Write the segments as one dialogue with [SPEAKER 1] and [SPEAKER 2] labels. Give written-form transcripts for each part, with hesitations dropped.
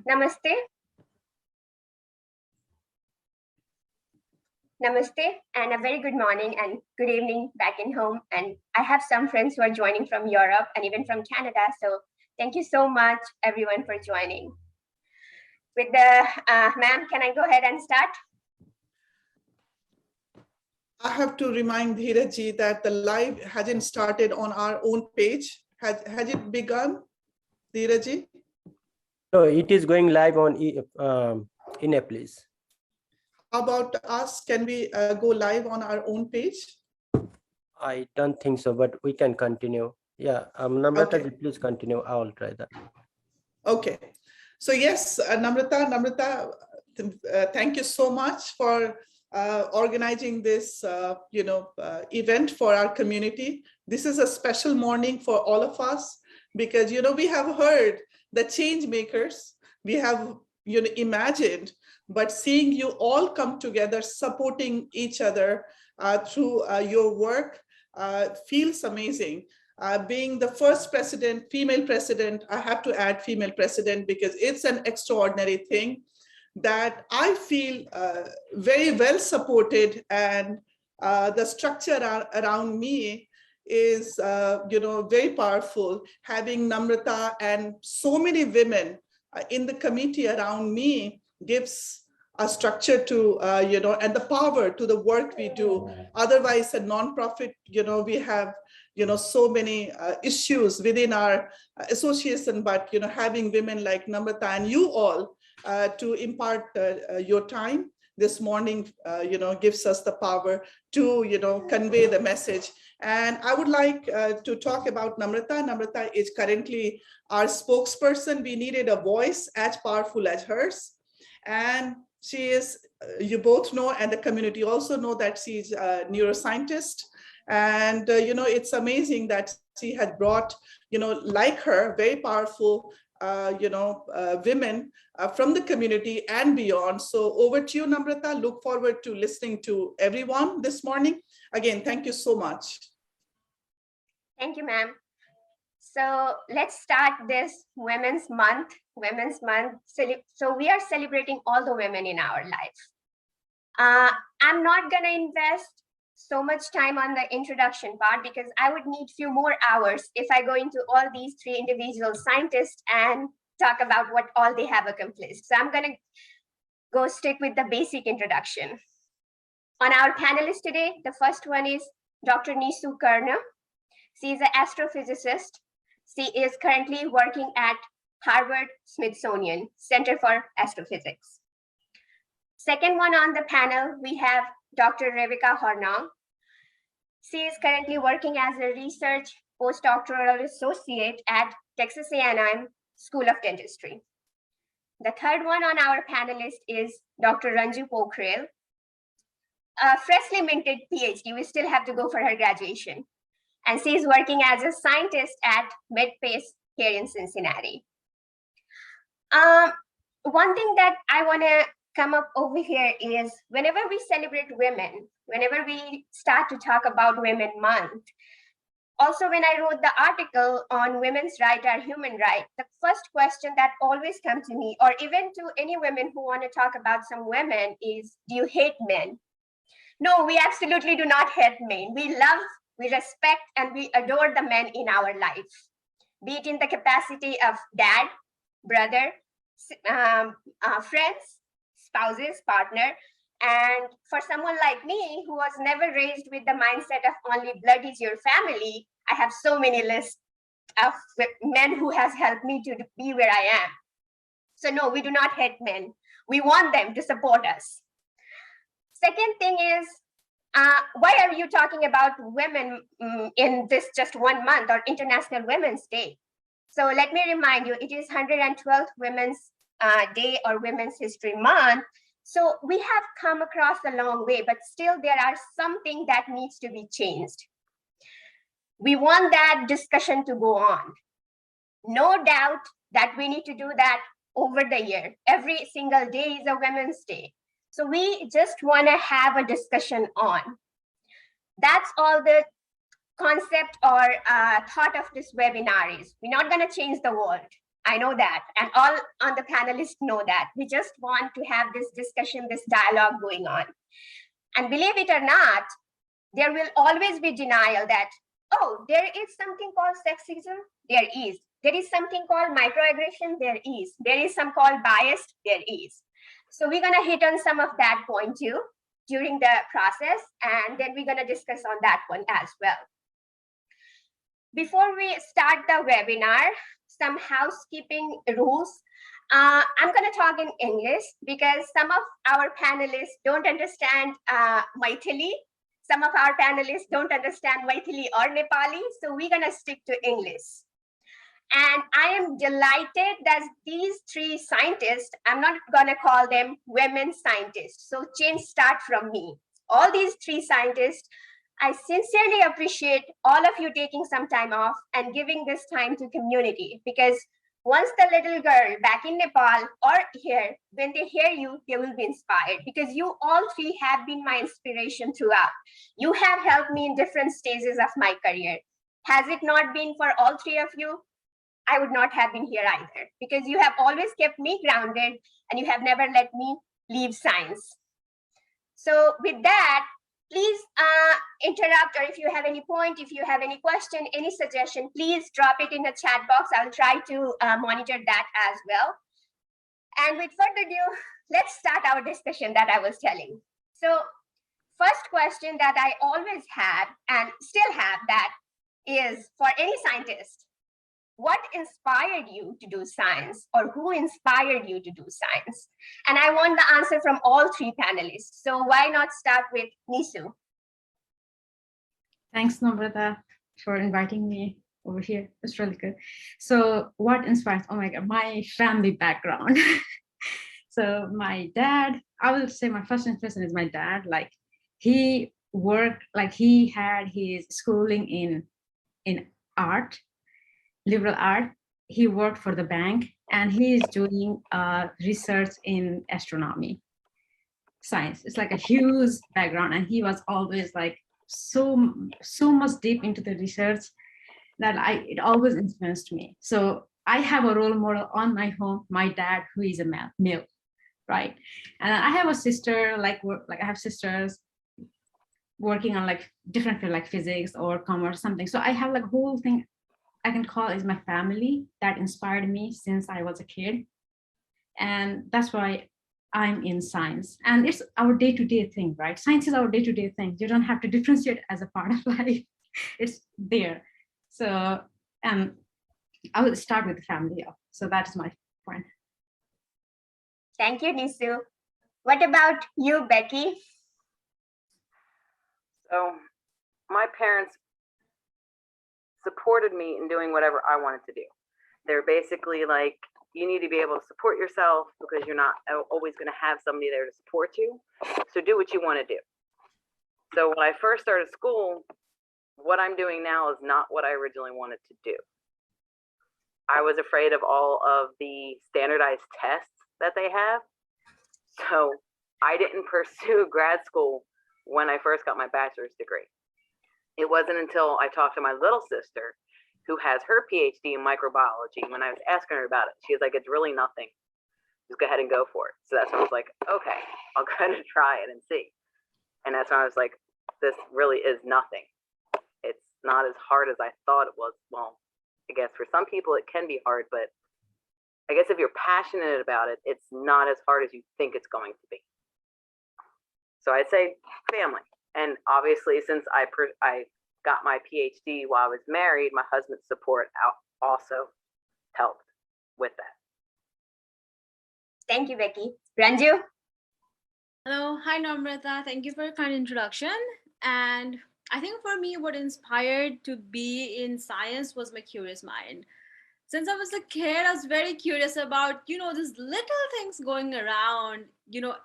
[SPEAKER 1] Namaste. Namaste and a very good morning and good evening back in home. And I have some friends who are joining from Europe and even from Canada. So thank you so much, everyone, for joining. With the, ma'am, can I go ahead and start?
[SPEAKER 2] I have to remind Dheerajji that the live hasn't started on our own page. Has it begun, Dheerajji?
[SPEAKER 3] No, it is going live on please.
[SPEAKER 2] How about us? Can we go live on our own page?
[SPEAKER 3] I don't think so, but we can continue. Yeah, Namrata,
[SPEAKER 2] Okay.
[SPEAKER 3] please continue. I will try that.
[SPEAKER 2] Okay. So yes, Namrata, thank you so much for organizing this, event for our community. This is a special morning for all of us because, we have heard the change makers. We have, imagined, but seeing you all come together, supporting each other through your work feels amazing. Being the first president, female president, I have to add female president because it's an extraordinary thing that I feel very well supported, and the structure around me is, very powerful. Having Namrata and so many women in the committee around me gives a structure to, and the power to the work we do. Otherwise, a nonprofit, we have, so many issues within our association, but, having women like Namrata and you all to impart your time this morning, gives us the power to, convey the message. And I would like to talk about Namrata. Namrata is currently our spokesperson. We needed a voice as powerful as hers. And she is, you both know, and the community also know that she's a neuroscientist. And, it's amazing that she had brought, like her, very powerful, women from the community and beyond. So over to you, Namrata. Look forward to listening to everyone this morning. Again, thank you so much.
[SPEAKER 1] Thank you, ma'am. So let's start this Women's Month. So we are celebrating all the women in our life. I'm not going to invest so much time on the introduction part because I would need few more hours if I go into all these three individual scientists and talk about what all they have accomplished. So I'm going to go stick with the basic introduction. On our panelists today, the first one is Dr. Nishu Karna. She is an astrophysicist. She is currently working at Harvard Smithsonian Center for Astrophysics. Second one on the panel, we have Dr. Hornung. She is currently working as a research postdoctoral associate at Texas A&M School of Dentistry. The third one on our panelist is Dr. Ranju Pokhrel, a freshly minted PhD. We still have to go for her graduation. And she's working as a scientist at Medpace here in Cincinnati. One thing that I want to come up over here is whenever we celebrate women, whenever we start to talk about Women Month, also when I wrote the article on women's right are human right, the first question that always comes to me, or even to any women who want to talk about some women, is, do you hate men? No, we absolutely do not hate men. We love, we respect, and we adore the men in our life, be it in the capacity of dad, brother, friends, spouses, partner. And for someone like me, who was never raised with the mindset of only blood is your family, I have so many lists of men who has helped me to be where I am. So no, we do not hate men. We want them to support us. Second thing is, why are you talking about women in this just 1 month or International Women's Day? So let me remind you, it is 112th Women's Day or Women's History Month. So we have come across a long way, but still there are something that needs to be changed. We want that discussion to go on. No doubt that we need to do that over the year. Every single day is a Women's Day. So we just want to have a discussion on. That's all the concept or thought of this webinar is. We're not going to change the world. I know that, and all on the panelists know that. We just want to have this discussion, this dialogue going on. And believe it or not, there will always be denial that, oh, there is something called sexism. There is. There is something called microaggression. There is. There is some called biased. There is. So we're going to hit on some of that point too during the process, and then we're going to discuss on that one as well. Before we start the webinar, some housekeeping rules. I'm going to talk in English because some of our panelists don't understand Maithili. Some of our panelists don't understand Maithili or Nepali, so we're going to stick to English. And I am delighted that these three scientists, I'm not going to call them women scientists, so change start from me. All these three scientists, I sincerely appreciate all of you taking some time off and giving this time to community, because once the little girl back in Nepal or here, when they hear you, they will be inspired, because you all three have been my inspiration throughout. You have helped me in different stages of my career. Has it not been for all three of you, I would not have been here either, because you have always kept me grounded and you have never let me leave science. So with that, please interrupt, or if you have any point, if you have any question, any suggestion, please drop it in the chat box. I'll try to monitor that as well. And with further ado, let's start our discussion that I was telling. So first question that I always had and still have, that is for any scientist: what inspired you to do science, or who inspired you to do science? And I want the answer from all three panelists. So why not start with Nishu?
[SPEAKER 4] Thanks, Namrata, for inviting me over here. It's really good. So what inspires, oh my God, my family background. So my dad, I will say my first impression is my dad. Like, he worked, like he had his schooling in art, liberal art. He worked for the bank, and he is doing research in astronomy science. It's like a huge background, and he was always like so much deep into the research that it always influenced me. So I have a role model on my home, my dad, who is a male, right? And I have a sister, like I have sisters working on like different field, like physics or commerce, something. So I have like a whole thing I can call is my family that inspired me since I was a kid. And that's why I'm in science. And it's our day-to-day thing, right? Science is our day-to-day thing. You don't have to differentiate as a part of life. It's there. So I will start with the family. So that's my point.
[SPEAKER 1] Thank you, Nishu. What about you, Becky?
[SPEAKER 5] So my parents supported me in doing whatever I wanted to do. They're basically like, you need to be able to support yourself, because you're not always going to have somebody there to support you. So do what you want to do. So when I first started school, what I'm doing now is not what I originally wanted to do. I was afraid of all of the standardized tests that they have. So I didn't pursue grad school when I first got my bachelor's degree. It wasn't until I talked to my little sister, who has her PhD in microbiology, when I was asking her about it. She was like, it's really nothing. Just go ahead and go for it. So that's when I was like, okay, I'll go ahead and try it and see. And that's when I was like, this really is nothing. It's not as hard as I thought it was. Well, I guess for some people it can be hard, but I guess if you're passionate about it, it's not as hard as you think it's going to be. So I'd say family. And obviously, since I got my PhD while I was married, my husband's support also helped with that.
[SPEAKER 1] Thank you, Becky. Ranju?
[SPEAKER 6] Hello, hi Namrata. Thank you for your kind introduction. And I think for me, what inspired to be in science was my curious mind. Since I was a kid, I was very curious about, these little things going around,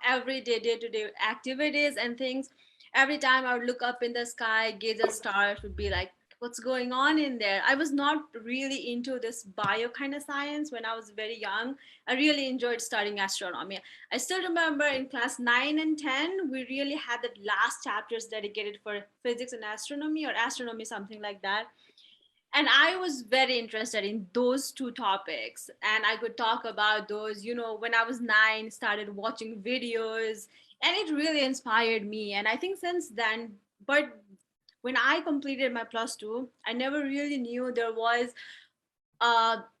[SPEAKER 6] every day-to-day activities and things. Every time I would look up in the sky, gaze at stars, would be like, what's going on in there? I was not really into this bio kind of science when I was very young. I really enjoyed studying astronomy. I still remember in class 9 and 10, we really had the last chapters dedicated for physics and astronomy, or astronomy, something like that. And I was very interested in those two topics, and I could talk about those, when I was 9, started watching videos, and it really inspired me. And I think since then, but when I completed my +2, I never really knew there was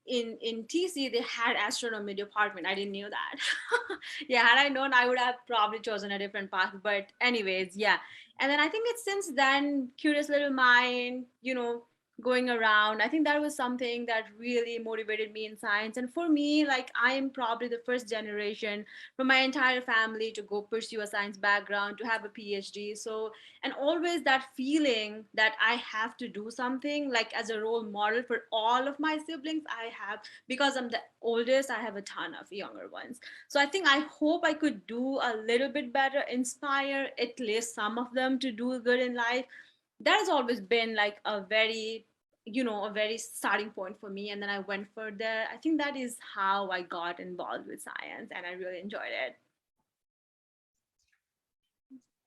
[SPEAKER 6] in TC they had astronomy department. I didn't know that. Yeah, had I known, I would have probably chosen a different path. But anyways, yeah. And then I think it's since then, curious little mind, going around. I think that was something that really motivated me in science. And for me, like, I am probably the first generation from my entire family to go pursue a science background, to have a PhD. So, and always that feeling that I have to do something, like as a role model for all of my siblings. I have, because I'm the oldest, I have a ton of younger ones. So I think, I hope I could do a little bit better, inspire at least some of them to do good in life. That has always been like a very starting point for me. And then I went further. I think that is how I got involved with science, and I really enjoyed it.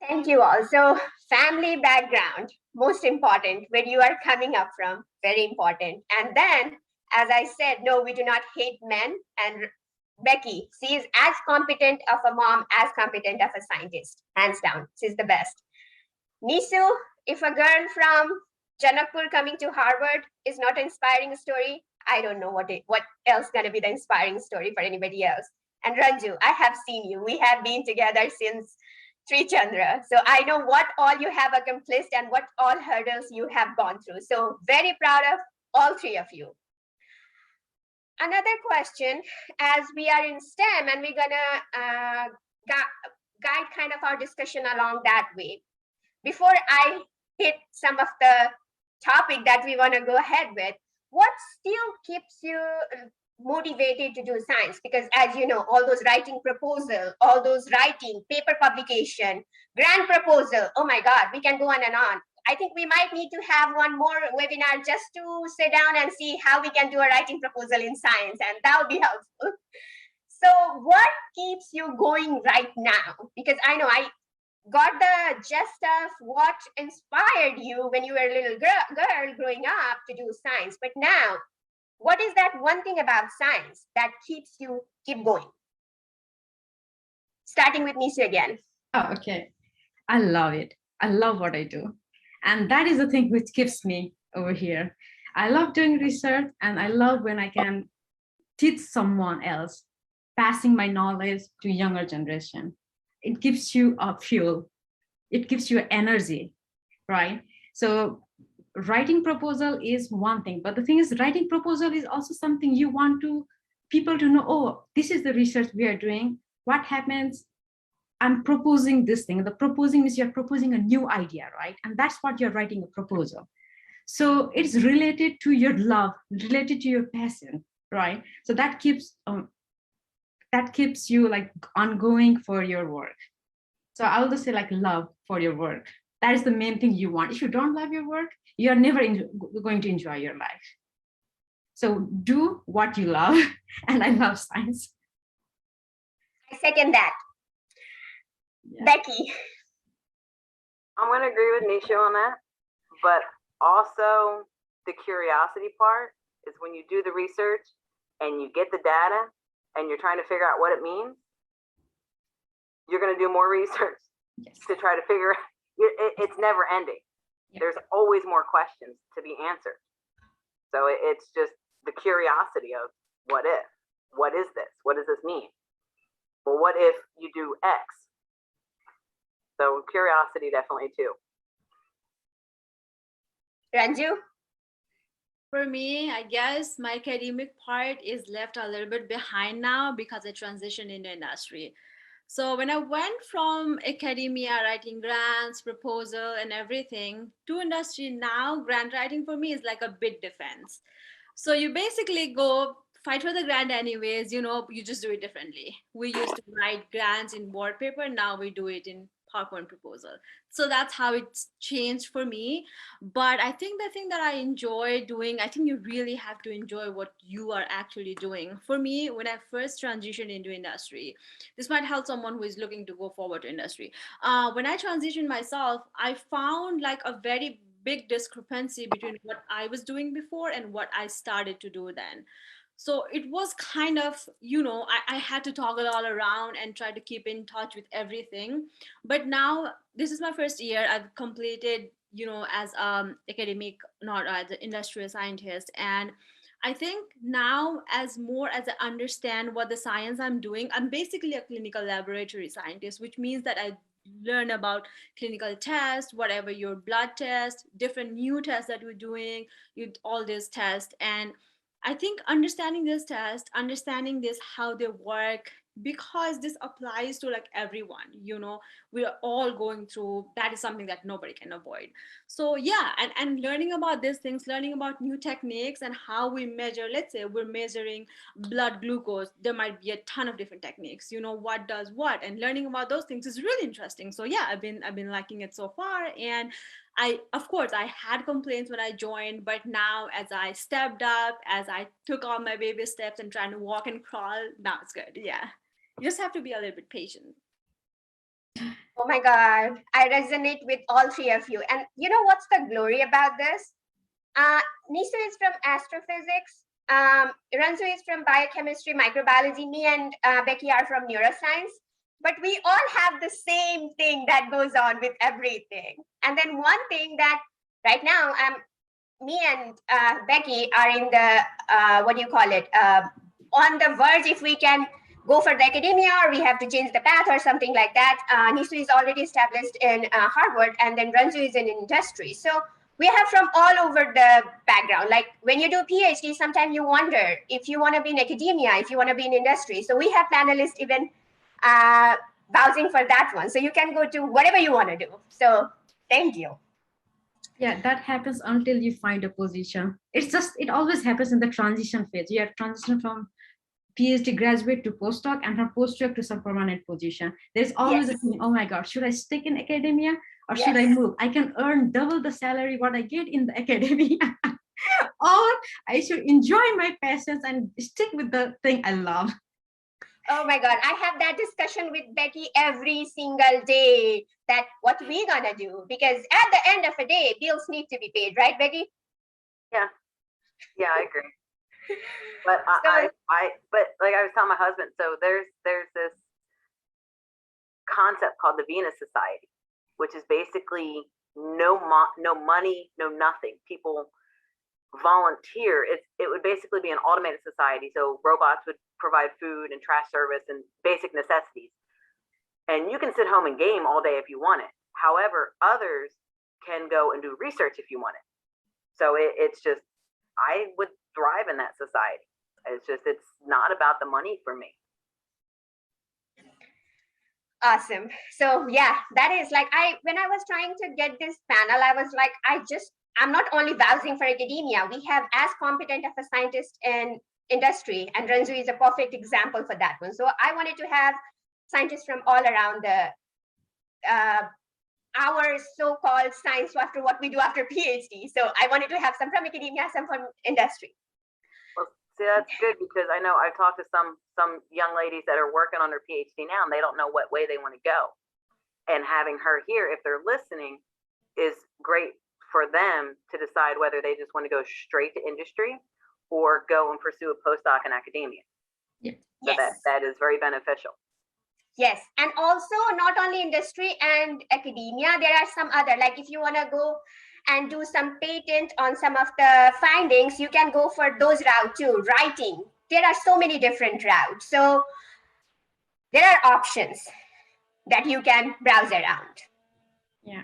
[SPEAKER 1] Thank you all. So family background, most important, where you are coming up from, very important. And then, as I said, no, we do not hate men. And Becky, she is as competent of a mom, as competent of a scientist, hands down. She's the best. Nishu, if a girl from Janakpur coming to Harvard is not an inspiring story, I don't know what else going to be the inspiring story for anybody else. And Ranju, I have seen you. We have been together since Sri Chandra. So I know what all you have accomplished and what all hurdles you have gone through. So very proud of all three of you. Another question, as we are in STEM and we're gonna guide kind of our discussion along that way. Before I hit some of the topic that we want to go ahead with, what still keeps you motivated to do science? Because as you know, all those writing proposal, all those writing, paper publication, grant proposal, oh my God, we can go on and on. I think we might need to have one more webinar just to sit down and see how we can do a writing proposal in science, and that would be helpful. So what keeps you going right now? Because I know I got the gist of what inspired you when you were a little girl growing up to do science. But now, what is that one thing about science that keeps you keep going? Starting with Nishu again.
[SPEAKER 4] Oh, okay. I love it. I love what I do. And that is the thing which keeps me over here. I love doing research, and I love when I can teach someone else, passing my knowledge to younger generation. It gives you a fuel. It gives you energy, right? So writing proposal is one thing, but the thing is, writing proposal is also something you want people to know, oh, this is the research we are doing. What happens? I'm proposing this thing. The proposing is you're proposing a new idea, right? And that's what you're writing a proposal. So it's related to your love, related to your passion, right? So that keeps you like ongoing for your work. So I will just say like love for your work. That is the main thing you want. If you don't love your work, you're never going to enjoy your life. So do what you love, and I love science.
[SPEAKER 1] I second that. Yeah. Becky.
[SPEAKER 5] I'm going to agree with Nishu on that, but also the curiosity part is when you do the research and you get the data and you're trying to figure out what it means, you're going to do more research to try to figure out. It's never ending. There's always more questions to be answered. So it's just the curiosity of what if, what is this? What does this mean? Well, what if you do X? So curiosity definitely too.
[SPEAKER 1] Ranju?
[SPEAKER 6] For me, I guess my academic part is left a little bit behind now because I transitioned into industry. So when I went from academia, writing grants, proposal, and everything, to industry now, grant writing for me is like a bid defense. So you basically go fight for the grant anyways, you just do it differently. We used to write grants in board paper, now we do it in PowerPoint proposal. So that's how it's changed for me. But I think the thing that I enjoy doing, I think you really have to enjoy what you are actually doing. For me, when I first transitioned into industry, this might help someone who is looking to go forward to industry. When I transitioned myself, I found like a very big discrepancy between what I was doing before and what I started to do then. So it was kind of, I had to toggle all around and try to keep in touch with everything. But now this is my first year. I've completed, as academic, not as an industrial scientist. And I think now, as I understand what the science I'm doing, I'm basically a clinical laboratory scientist, which means that I learn about clinical tests, whatever your blood test, different new tests that we're doing, all these tests. And I think understanding this test, understanding this, how they work, because this applies to like everyone, we are all going through, that is something that nobody can avoid. So yeah, and learning about these things, learning about new techniques and how we measure, let's say we're measuring blood glucose, there might be a ton of different techniques, what does what, and learning about those things is really interesting. So yeah, I've been liking it so far. And of course, I had complaints when I joined, but now as I stepped up, as I took all my baby steps and trying to walk and crawl, now it's good. Yeah. You just have to be a little bit patient.
[SPEAKER 1] Oh my God, I resonate with all three of you. And you know what's the glory about this? Nishu is from Astrophysics. Ranju is from biochemistry, microbiology. Me and Becky are from neuroscience. But we all have the same thing that goes on with everything. And then one thing that right now, me and Becky are in the, on the verge, if we can go for the academia or we have to change the path or something like that. Nishu is already established in Harvard, and then Ranju is in industry. So we have from all over the background. Like when you do PhD, sometimes you wonder if you want to be in academia, if you want to be in industry. So we have panelists even vouching for that one. So you can go to whatever you want to do. So thank you.
[SPEAKER 4] Yeah, that happens until you find a position. It always happens in the transition phase. You have transition from PhD graduate to postdoc, and from postdoc to some permanent position. There's always a feeling, oh my God, should I stick in academia or should I move? I can earn double the salary what I get in the academia. Or I should enjoy my passions and stick with the thing I love.
[SPEAKER 1] Oh my God, I have that discussion with Becky every single day, that what we gonna do, because at the end of the day, bills need to be paid, right, Becky?
[SPEAKER 5] Yeah, I agree. But but like I was telling my husband, so there's this concept called the Venus Society, which is basically no money, no nothing. People volunteer. It would basically be an automated society. So robots would provide food and trash service and basic necessities. And you can sit home and game all day if you want it. However, others can go and do research if you want it. So it's just, I would thrive in that society. It's not about the money for me.
[SPEAKER 1] Awesome. So yeah, that is like, when I was trying to get this panel, I was like, I'm not only vouching for academia, we have as competent of a scientist in industry, and Ranju is a perfect example for that one. So I wanted to have scientists from all around our so-called science after what we do after PhD. So I wanted to have some from academia, some from industry.
[SPEAKER 5] Well, see, that's good, because I know I've talked to some young ladies that are working on their PhD now, and they don't know what way they want to go. And having her here, if they're listening, is great for them to decide whether they just want to go straight to industry or go and pursue a postdoc in academia.
[SPEAKER 4] Yeah.
[SPEAKER 5] So that is very beneficial.
[SPEAKER 1] Yes, and also not only industry and academia, there are some other, like if you want to go and do some patent on some of the findings, you can go for those routes too. Writing, there are so many different routes. So there are options that you can browse around.
[SPEAKER 4] Yeah.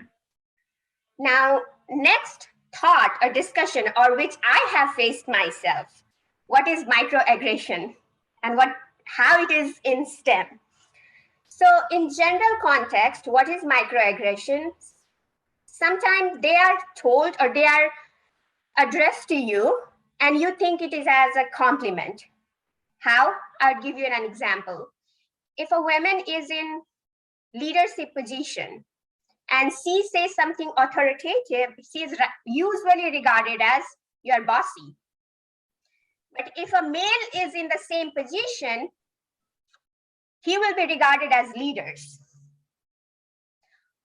[SPEAKER 1] Now, next thought or discussion, or which I have faced myself, what is microaggression and how it is in STEM. So in general context, what is microaggressions? Sometimes they are told or they are addressed to you and you think it is as a compliment. How? I'll give you an example. If a woman is in leadership position and she says something authoritative, she is usually regarded as your bossy. But if a male is in the same position, he will be regarded as leaders.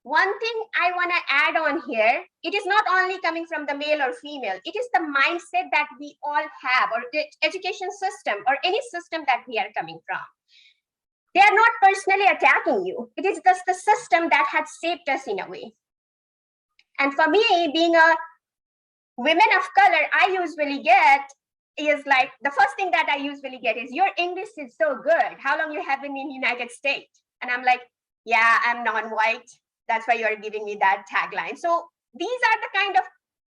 [SPEAKER 1] one thing I want to add on here, it is not only coming from the male or female, it is the mindset that we all have, or the education system, or any system that we are coming from. They are not personally attacking you. It is just the system that has shaped us in a way. And for me, being a woman of color, I usually get is like, the first thing that I usually get is, your English is so good. How long you have been in the United States? And I'm like, yeah, I'm non-white. That's why you're giving me that tagline. So these are the kind of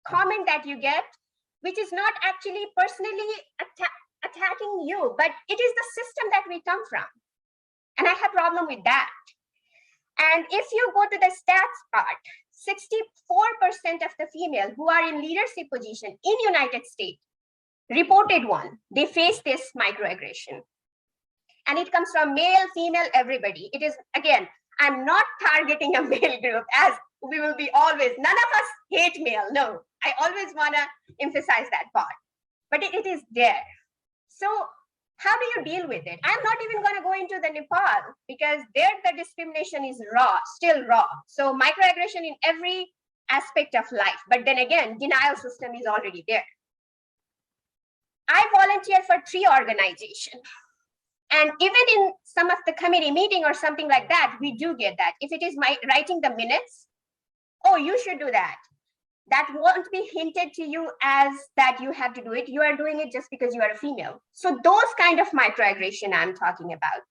[SPEAKER 1] comment that you get, which is not actually personally attacking you, but it is the system that we come from. And I have a problem with that. And if you go to the stats part, 64% of the female who are in leadership position in United States reported one. They face this microaggression. And it comes from male, female, everybody. It is, again, I'm not targeting a male group, as we will be always, none of us hate male, no. I always wanna emphasize that part, but it is there. So how do you deal with it? I'm not even gonna go into the Nepal, because there the discrimination is raw, still raw. So microaggression in every aspect of life, but then again, denial system is already there. I volunteer for 3 organizations. And even in some of the committee meeting or something like that, we do get that. If it is writing the minutes, oh, you should do that. That won't be hinted to you as that you have to do it. You are doing it just because you are a female. So those kind of microaggression I'm talking about.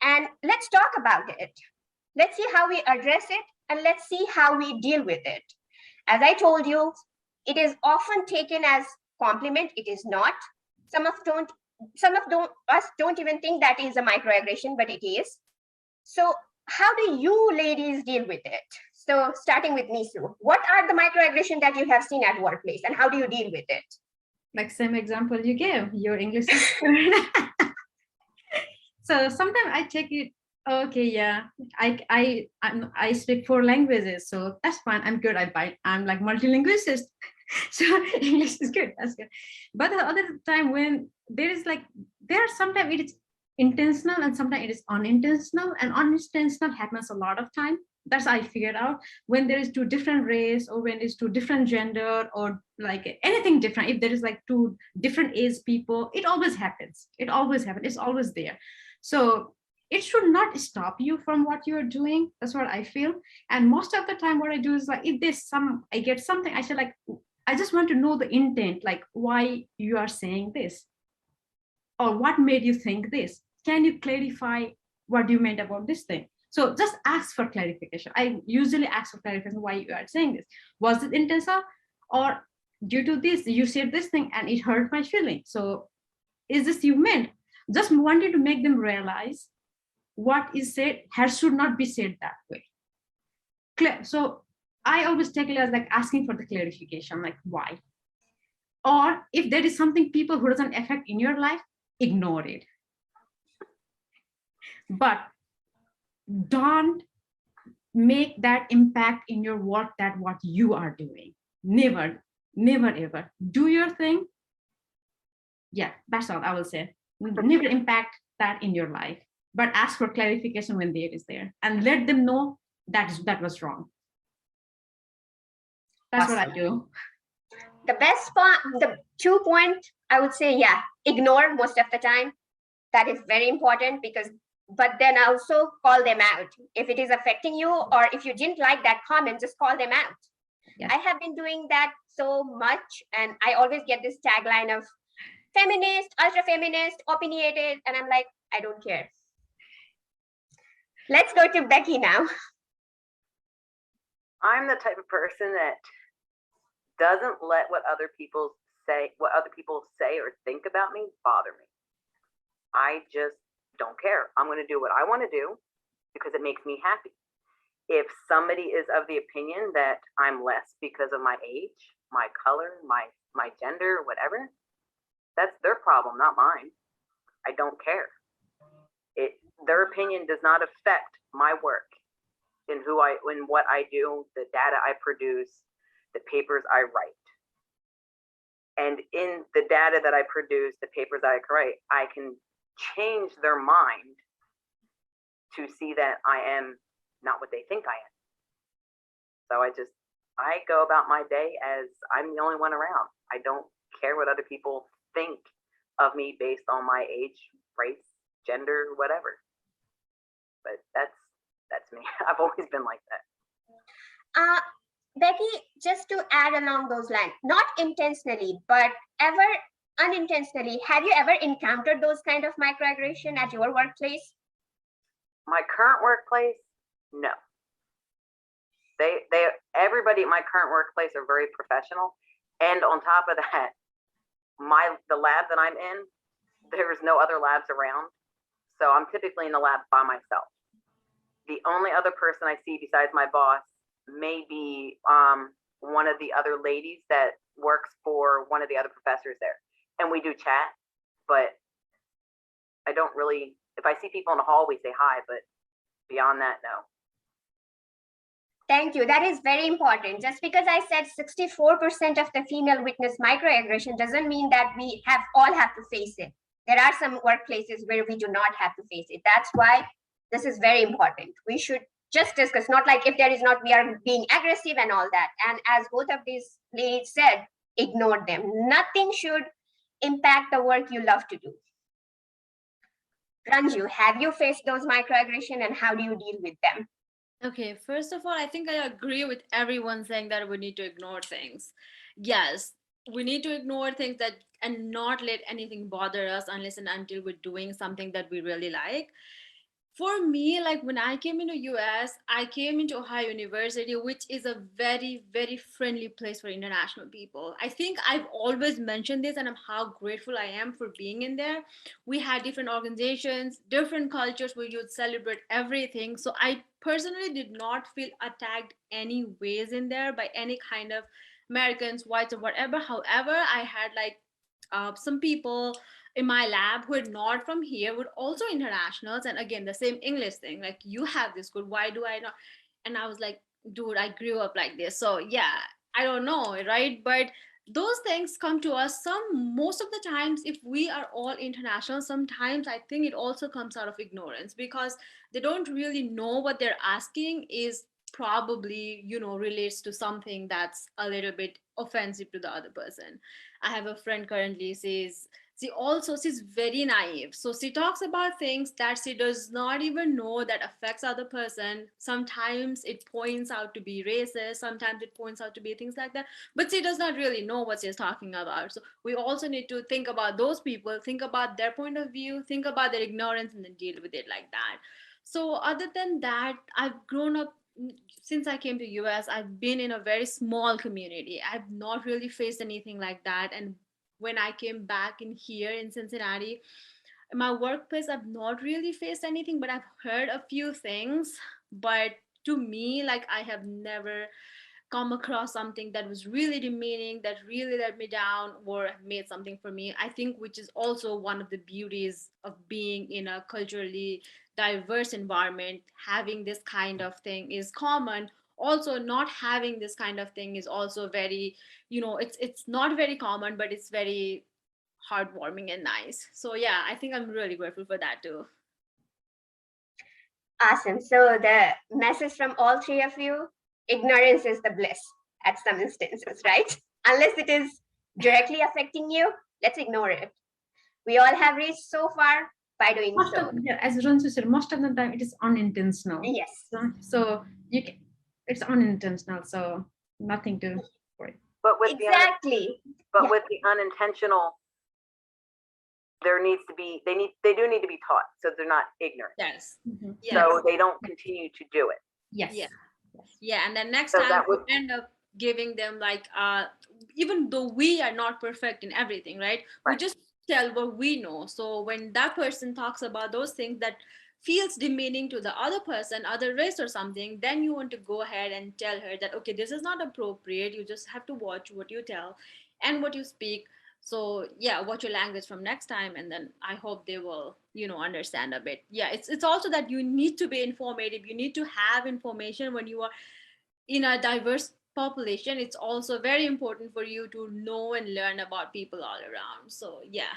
[SPEAKER 1] And let's talk about it. Let's see how we address it, and let's see how we deal with it. As I told you, it is often taken as compliment. It is not. Some of us don't even think that is a microaggression, but it is. So how do you ladies deal with it? So starting with Nishu, what are the microaggressions that you have seen at workplace, and how do you deal with it?
[SPEAKER 4] Like same example you gave, your English is so sometimes I take it, okay, yeah, I speak 4 languages, so that's fine, I'm good, I'm like multilingualist. So English is good, that's good. But the other time when there is like, sometimes it is intentional and sometimes it is unintentional, and unintentional happens a lot of time. That's I figured out when there is 2 different race, or when it's 2 different gender, or like anything different. If there is like 2 different age people, it always happens. It always happens. It's always there. So it should not stop you from what you're doing. That's what I feel. And most of the time what I do is like, if there's I get something, I say like, I just want to know the intent, like why you are saying this, or what made you think this. Can you clarify what you meant about this thing? So just ask for clarification. I usually ask for clarification why you are saying this. Was it intentional, or due to this, you said this thing and it hurt my feeling. So is this you meant? Just wanted to make them realize what is said should not be said that way. So I always take it as like asking for the clarification, like why? Or if there is something people who doesn't affect in your life, ignore it. But don't make that impact in your work that what you are doing. Never, never, ever. Do your thing. Yeah, that's all I will say. Never impact that in your life, but ask for clarification when there is there, and let them know that was wrong. That's awesome. What I do.
[SPEAKER 1] The best part, the 2 points, I would say, yeah, ignore most of the time. That is very important, because, but then also call them out. If it is affecting you, or if you didn't like that comment, just call them out. Yeah. I have been doing that so much, and I always get this tagline of feminist, ultra feminist, opinionated, and I'm like, I don't care. Let's go to Becky now.
[SPEAKER 5] I'm the type of person that doesn't let what other people say or think about me bother me. I just don't care. I'm going to do what I want to do because it makes me happy. If somebody is of the opinion that I'm less because of my age, my color, my gender, whatever, that's their problem, not mine. I don't care. Their opinion does not affect my work in what I do, the data I produce, the papers I write. And in the data that I produce, the papers I write, I can change their mind to see that I am not what they think I am. So I go about my day as I'm the only one around. I don't care what other people think of me based on my age, race, gender, whatever. But that's me. I've always been like that.
[SPEAKER 1] Becky, just to add along those lines, not intentionally, but ever unintentionally, have you ever encountered those kind of microaggression at your workplace?
[SPEAKER 5] My current workplace, no. Everybody at my current workplace are very professional, and on top of that, the lab that I'm in, there's no other labs around, so I'm typically in the lab by myself. The only other person I see besides my boss may be one of the other ladies that works for one of the other professors there, and we do chat, but I don't really, if I see people in the hall, we say hi, but beyond that, no.
[SPEAKER 1] Thank you. That is very important. Just because I said 64% of the female witness microaggression doesn't mean that we all have to face it. There are some workplaces where we do not have to face it. That's why this is very important. We should just discuss, not like if there is not, we are being aggressive and all that. And as both of these ladies said, ignore them. Nothing should impact the work you love to do. Ranju, have you faced those microaggression and how do you deal with them?
[SPEAKER 6] Okay, first of all, I think I agree with everyone saying that we need to ignore things. Yes, we need to ignore things and not let anything bother us unless and until we're doing something that we really like. For me, like when I came into US, I came into Ohio University, which is a very, very friendly place for international people. I think I've always mentioned this and how grateful I am for being in there. We had different organizations, different cultures where you would celebrate everything. So I personally did not feel attacked any ways in there by any kind of Americans, whites, or whatever. However, I had like some people in my lab who are not from here, were also internationals, and again the same English thing, like, you have this good, why do I not? And I was like, dude, I grew up like this, so yeah, I don't know, right? But those things come to us most of the times. If we are all international, sometimes I think it also comes out of ignorance, because they don't really know what they're asking is probably, relates to something that's a little bit offensive to the other person. I have a friend currently, she's very naive, so she talks about things that she does not even know that affects other person. Sometimes it points out to be racist, sometimes it points out to be things like that, but she does not really know what she's talking about. So we also need to think about those people, think about their point of view, think about their ignorance, and then deal with it like that. So other than that, I've grown up, since I came to US, I've been in a very small community. I've not really faced anything like that. And when I came back in here in Cincinnati, in my workplace, I've not really faced anything, but I've heard a few things. But to me, like, I have never come across something that was really demeaning, that really let me down or made something for me. I think, which is also one of the beauties of being in a culturally diverse environment, having this kind of thing is common. Also, not having this kind of thing is also very, it's not very common, but it's very heartwarming and nice. So yeah, I think I'm really grateful for that too.
[SPEAKER 1] Awesome. So the message from all three of you, ignorance is the bliss at some instances, right? Unless it is directly affecting you, let's ignore it. We all have reached so far by doing so.
[SPEAKER 4] As Ranju said, most of the time it is unintentional.
[SPEAKER 1] Yes.
[SPEAKER 4] So it's unintentional, so nothing to worry.
[SPEAKER 5] But with
[SPEAKER 1] exactly.
[SPEAKER 5] With the unintentional, they do need to be taught, so they're not ignorant.
[SPEAKER 6] Yes.
[SPEAKER 4] Mm-hmm.
[SPEAKER 5] So they don't continue to do it.
[SPEAKER 4] Yes.
[SPEAKER 6] Yeah, and then next
[SPEAKER 5] So
[SPEAKER 6] time
[SPEAKER 5] that would
[SPEAKER 6] we end up giving them, like, even though we are not perfect in everything, right? We just tell what we know. So when that person talks about those things that feels demeaning to the other person, other race or something, then you want to go ahead and tell her that, okay, this is not appropriate. You just have to watch what you tell and what you speak. So yeah, watch your language from next time, and then I hope they will, understand a bit. Yeah, it's also that you need to be informative. You need to have information when you are in a diverse population. It's also very important for you to know and learn about people all around. So yeah.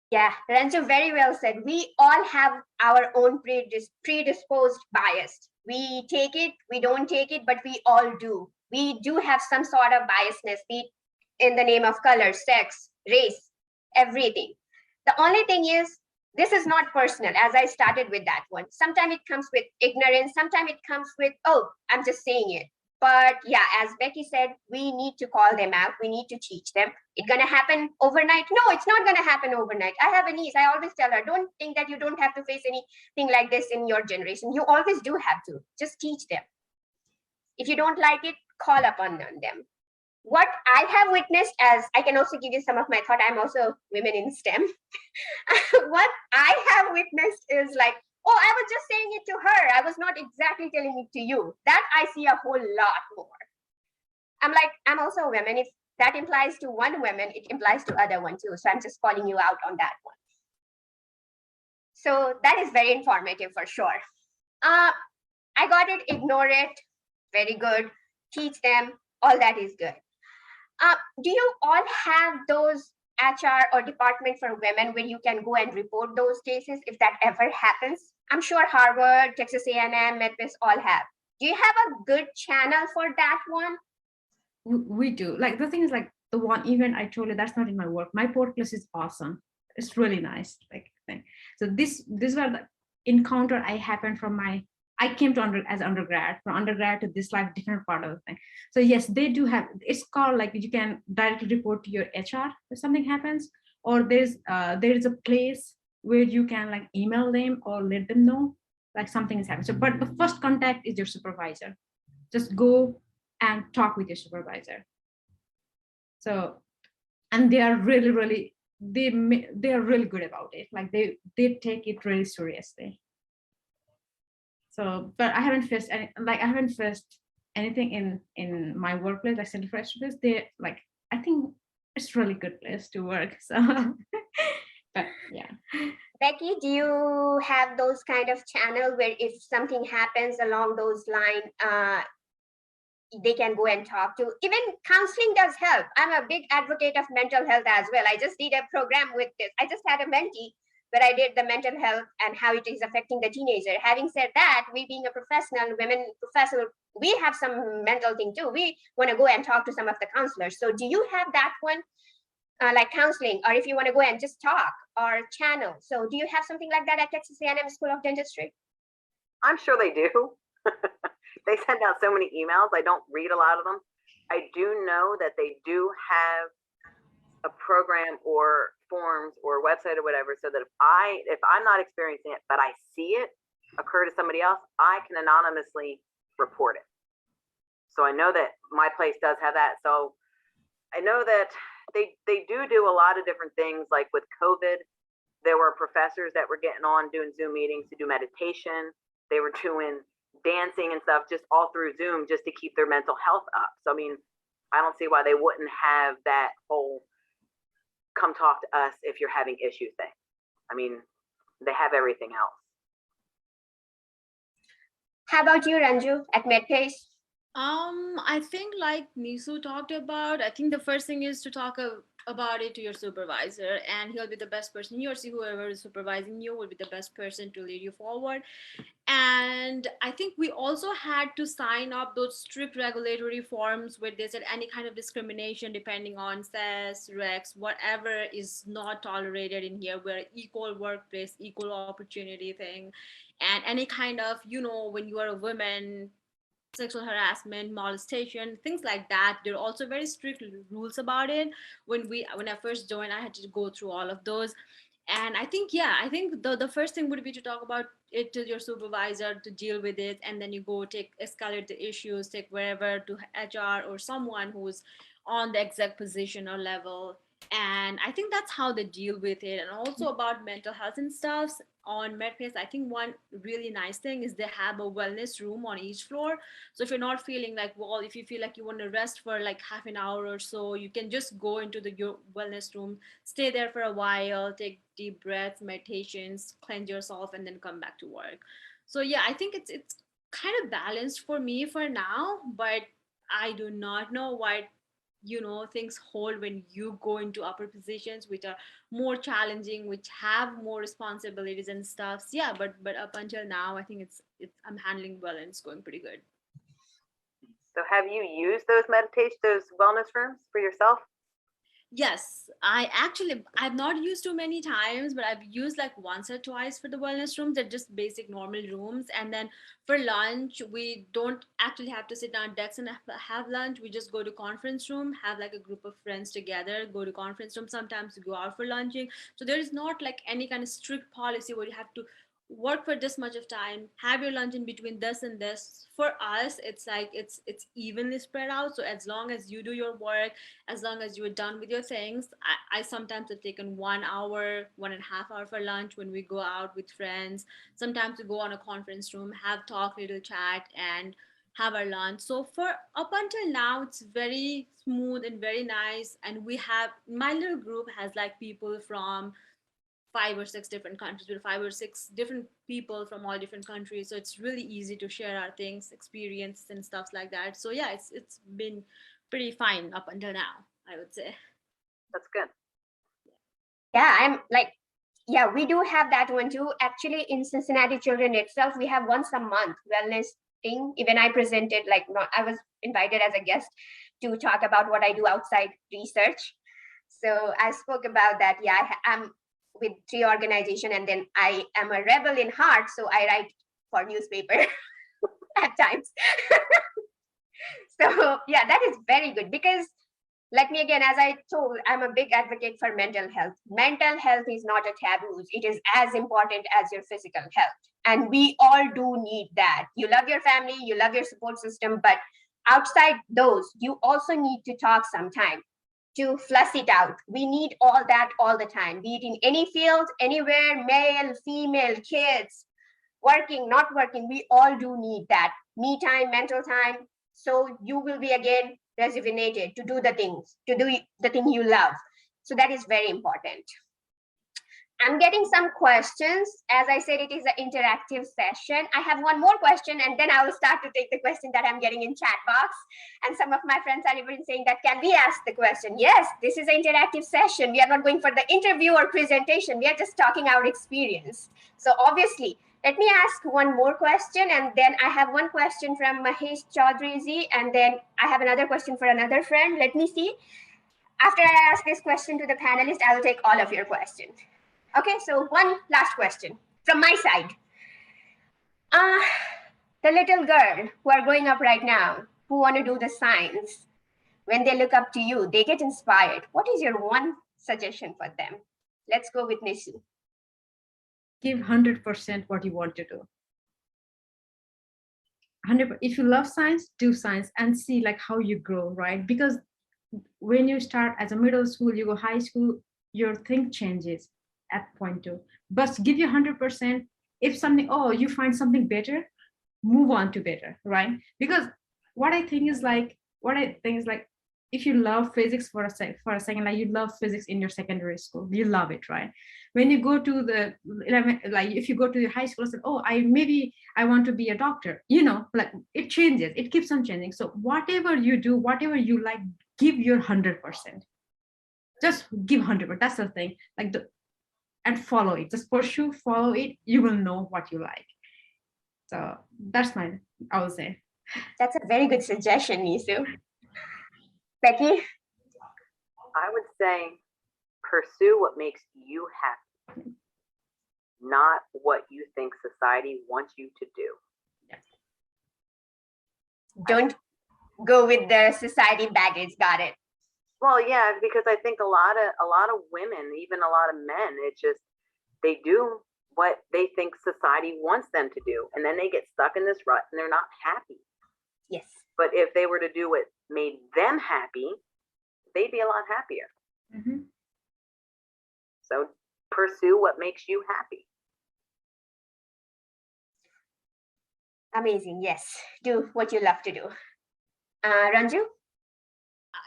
[SPEAKER 1] Yeah, Ranju, very well said. We all have our own predisposed bias. We take it, we don't take it, but we all do. We do have some sort of biasness, be it in the name of color, sex, race, everything. The only thing is, this is not personal, as I started with that one. Sometimes it comes with ignorance, sometimes it comes with, oh, I'm just saying it. But yeah, as Becky said, we need to call them out, we need to teach them. It's gonna happen overnight? No, it's not gonna happen overnight. I have a niece, I always tell her, don't think that you don't have to face anything like this in your generation. You always do have to, just teach them. If you don't like it, call upon them. What I have witnessed, as I can also give you some of my thought, I'm also women in STEM. What I have witnessed is like, oh, I was just saying it to her. I was not exactly telling it to you. That I see a whole lot more. I'm like, I'm also a woman. If that implies to one woman, it implies to other one too. So I'm just calling you out on that one. So that is very informative for sure. I got it, ignore it, very good. Teach them, all that is good. Do you all have those HR or department for women where you can go and report those cases if that ever happens? I'm sure Harvard, Texas A&M, Medpace all have. Do you have a good channel for that one?
[SPEAKER 4] We do. Like the thing is, like the one event I told you, that's not in my work. My podcast is awesome. It's really nice. Like thing. So this were the encounter I happened from I came to as undergrad, from undergrad to this like different part of the thing. So yes, they do have, it's called like you can directly report to your HR if something happens, or there is a place where you can like email them or let them know like something is happening. So, but the first contact is your supervisor. Just go and talk with your supervisor. So, and they are really, they are really good about it. Like they take it really seriously. So, but I haven't faced anything in my workplace, like Center for Astrophysics. They like, I think it's a really good place to work. So, but yeah.
[SPEAKER 1] Becky, do you have those kind of channel where if something happens along those lines, they can go and talk to? Even counseling does help. I'm a big advocate of mental health as well. I just did a program with this. I just had a mentee where I did the mental health and how it is affecting the teenager. Having said that, we being a professional, women professional, we have some mental thing too. We want to go and talk to some of the counselors. So do you have that one, like counseling, or if you want to go and just talk or channel? So do you have something like that at Texas A&M School of Dentistry?
[SPEAKER 5] I'm sure they do. They send out so many emails. I don't read a lot of them. I do know that they do have a program or forms or website or whatever, so that if I'm not experiencing it, but I see it occur to somebody else, I can anonymously report it. So I know that my place does have that. So I know that they do a lot of different things. Like with COVID, there were professors that were getting on doing Zoom meetings to do meditation. They were doing dancing and stuff just all through Zoom just to keep their mental health up. So I mean, I don't see why they wouldn't have that whole come talk to us if you're having issues thing. I mean, they have everything else.
[SPEAKER 1] How about you, Ranju, at Medpace?
[SPEAKER 6] I think like Nishu talked about, I think the first thing is to talk about it to your supervisor, and he'll be the best person. You or see whoever is supervising you will be the best person to lead you forward. And I think we also had to sign up those strict regulatory forms where they said any kind of discrimination depending on sex, race, whatever is not tolerated in here. We're equal workplace, equal opportunity thing. And any kind of, when you are a woman, sexual harassment, molestation, things like that. There are also very strict rules about it. When I first joined, I had to go through all of those. And I think the first thing would be to talk about it to your supervisor to deal with it, and then you go escalate the issues, take wherever to HR or someone who's on the exact position or level. And I think that's how they deal with it. And also about mental health and stuff on Medpace, I think one really nice thing is they have a wellness room on each floor. So if you're not feeling like, well, if you feel like you want to rest for like half an hour or so, you can just go into your wellness room, stay there for a while, take deep breaths, meditations, cleanse yourself, and then come back to work. So yeah, I think it's kind of balanced for me for now, but I do not know what things hold when you go into upper positions, which are more challenging, which have more responsibilities and stuff. So yeah, but up until now, I think it's I'm handling well and it's going pretty good.
[SPEAKER 5] So have you used those wellness rooms for yourself?
[SPEAKER 6] Yes, I've not used too many times, but I've used like once or twice for the wellness rooms. They're just basic normal rooms. And then for lunch, we don't actually have to sit down at desks and have lunch. We just go to conference room, have like a group of friends together, go to conference room, sometimes go out for lunching. So there is not like any kind of strict policy where you have to work for this much of time, have your lunch in between this and this. For us, it's like it's evenly spread out. So as long as you do your work, as long as you are done with your things, I sometimes have taken 1 hour, 1.5 hour for lunch when we go out with friends. Sometimes we go on a conference room, have talk, little chat, and have our lunch. So for up until now, it's very smooth and very nice. And we have, my little group has like people from 5 or 6 different countries, with 5 or 6 different people from all different countries. So it's really easy to share our things, experience and stuff like that. So yeah, it's been pretty fine up until now, I would say.
[SPEAKER 5] That's good.
[SPEAKER 1] Yeah, I'm like, yeah, we do have that one too. Actually, in Cincinnati Children itself, we have once a month wellness thing. Even I presented, like, I was invited as a guest to talk about what I do outside research. So I spoke about that. Yeah, I'm with 3 organizations, and then I am a rebel in heart, so I write for newspaper at times. So yeah, that is very good, because let me again, as I told, I'm a big advocate for mental health. Mental health is not a taboo. It is as important as your physical health. And we all do need that. You love your family, you love your support system, but outside those, you also need to talk sometime to flush it out. We need all that all the time, be it in any field, anywhere, male, female, kids, working, not working, we all do need that. Me time, mental time. So you will be again rejuvenated to do the things, to do the thing you love. So that is very important. I'm getting some questions. As I said, it is an interactive session. I have one more question, and then I will start to take the question that I'm getting in chat box. And some of my friends are even saying that, can we ask the question? Yes, this is an interactive session. We are not going for the interview or presentation. We are just talking our experience. So obviously, let me ask one more question, and then I have one question from Mahesh Chaudhary, and then I have another question for another friend. Let me see. After I ask this question to the panelists, I will take all of your questions. Okay, so one last question from my side. The little girl who are growing up right now, who want to do the science, when they look up to you, they get inspired. What is your one suggestion for them? Let's go with Nishu.
[SPEAKER 4] Give 100% what you want to do. 100%. If you love science, do science and see like how you grow, right? Because when you start as a middle school, you go high school, your thing changes at point 2. But give you 100%. If something, you find something better, move on to better, right? Because what I think is like, if you love physics for a second, like you love physics in your secondary school, you love it, right? When you go to the 11, like if you go to the high school, say, I want to be a doctor, like it changes, it keeps on changing. So whatever you do, whatever you like, give your 100%. Just give 100%. That's the thing. Like and follow it. Just pursue, follow it. You will know what you like. So that's I would say.
[SPEAKER 1] That's a very good suggestion, Nishu. Becky?
[SPEAKER 5] I would say pursue what makes you happy, not what you think society wants you to do.
[SPEAKER 1] Don't go with the society baggage. Got it.
[SPEAKER 5] Well, yeah, because I think a lot of women, even a lot of men, it's just they do what they think society wants them to do, and then they get stuck in this rut and they're not happy.
[SPEAKER 1] Yes.
[SPEAKER 5] But if they were to do what made them happy, they'd be a lot happier.
[SPEAKER 4] Mm-hmm.
[SPEAKER 5] So pursue what makes you happy.
[SPEAKER 1] Amazing. Yes. Do what you love to do. Ranju?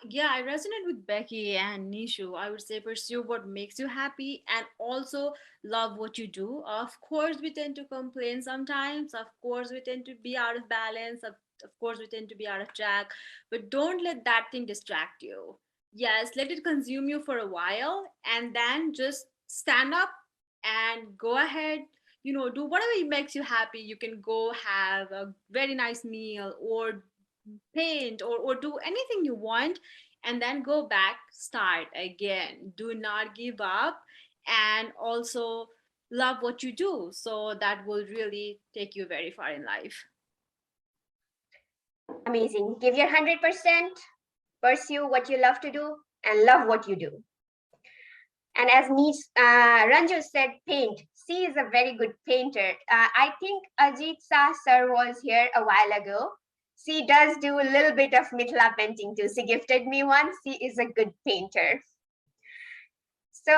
[SPEAKER 6] Yeah, I resonate with Becky and Nishu. I would say pursue what makes you happy and also love what you do. Of course, we tend to complain sometimes. Of course, we tend to be out of balance. Of Of course, we tend to be out of track, but don't let that thing distract you. Yes, let it consume you for a while, and then just stand up and go ahead, do whatever makes you happy. You can go have a very nice meal, or paint, or do anything you want, and then go back, start again. Do not give up, and also love what you do. So that will really take you very far in life.
[SPEAKER 1] Amazing. Give your 100%, pursue what you love to do, and love what you do. And as Ranju said, paint. She is a very good painter. I think Ajit Shah sir was here a while ago. She does do a little bit of Mithila painting too. She gifted me one. She is a good painter. So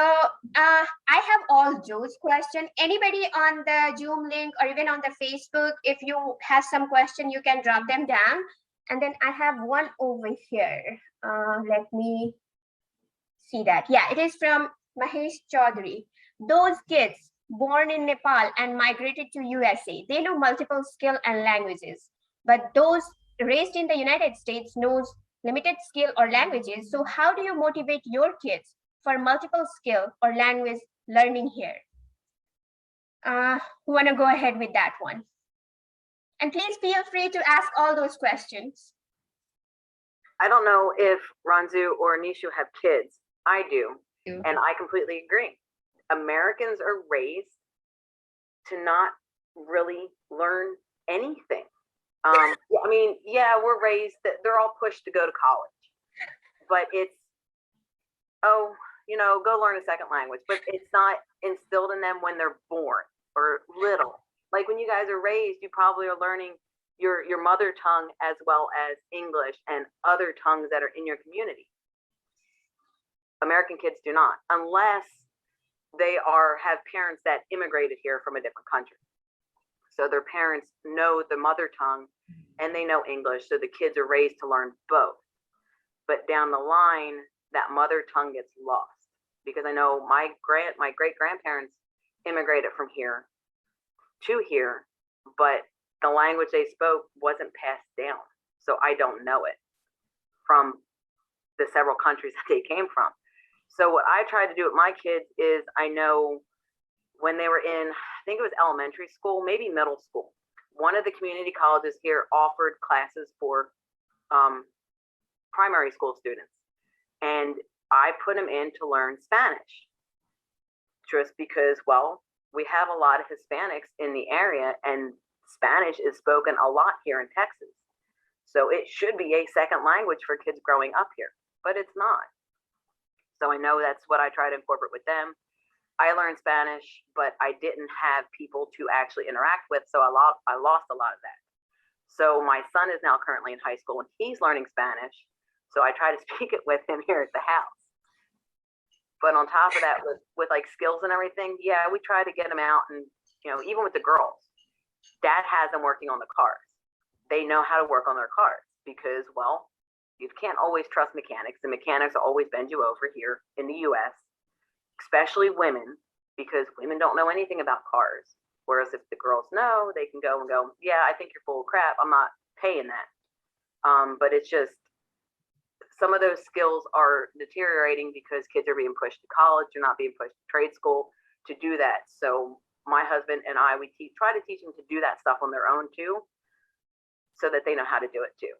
[SPEAKER 1] I have all Joe's questions. Anybody on the Zoom link or even on the Facebook, if you have some question, you can drop them down. And then I have one over here. Let me see that. Yeah, it is from Mahesh Chaudhary. Those kids born in Nepal and migrated to USA, they know multiple skill and languages. But those raised in the United States knows limited skill or languages. So how do you motivate your kids for multiple skill or language learning here? Who want to go ahead with that one? And please feel free to ask all those questions.
[SPEAKER 5] I don't know if Ranju or Nishu have kids. I do. And I completely agree. Americans are raised to not really learn anything. I mean, yeah, we're raised that they're all pushed to go to college, but it's, go learn a second language, but it's not instilled in them when they're born or little. Like when you guys are raised, you probably are learning your mother tongue as well as English and other tongues that are in your community. American kids do not, unless they have parents that immigrated here from a different country. So their parents know the mother tongue and they know English, so the kids are raised to learn both. But down the line, that mother tongue gets lost, because I know my great grandparents immigrated from here to here, but the language they spoke wasn't passed down. So I don't know it from the several countries that they came from. So what I try to do with my kids is, I know when they were in, I think it was elementary school, maybe middle school, one of the community colleges here offered classes for primary school students. And I put them in to learn Spanish, just because, well, we have a lot of Hispanics in the area and Spanish is spoken a lot here in Texas. So it should be a second language for kids growing up here, but it's not. So I know that's what I try to incorporate with them. I learned Spanish, but I didn't have people to actually interact with, so I lost a lot of that. So my son is now currently in high school and he's learning Spanish. So I try to speak it with him here at the house. But on top of that, with like skills and everything, yeah, we try to get them out. And, even with the girls, dad has them working on the cars. They know how to work on their cars because, well, you can't always trust mechanics. The mechanics will always bend you over here in the US, especially women, because women don't know anything about cars. Whereas if the girls know, they can go and go, yeah, I think you're full of crap. I'm not paying that. But it's just, some of those skills are deteriorating because kids are being pushed to college. They're not being pushed to trade school to do that. So my husband and I, we try to teach them to do that stuff on their own too, so that they know how to do it too.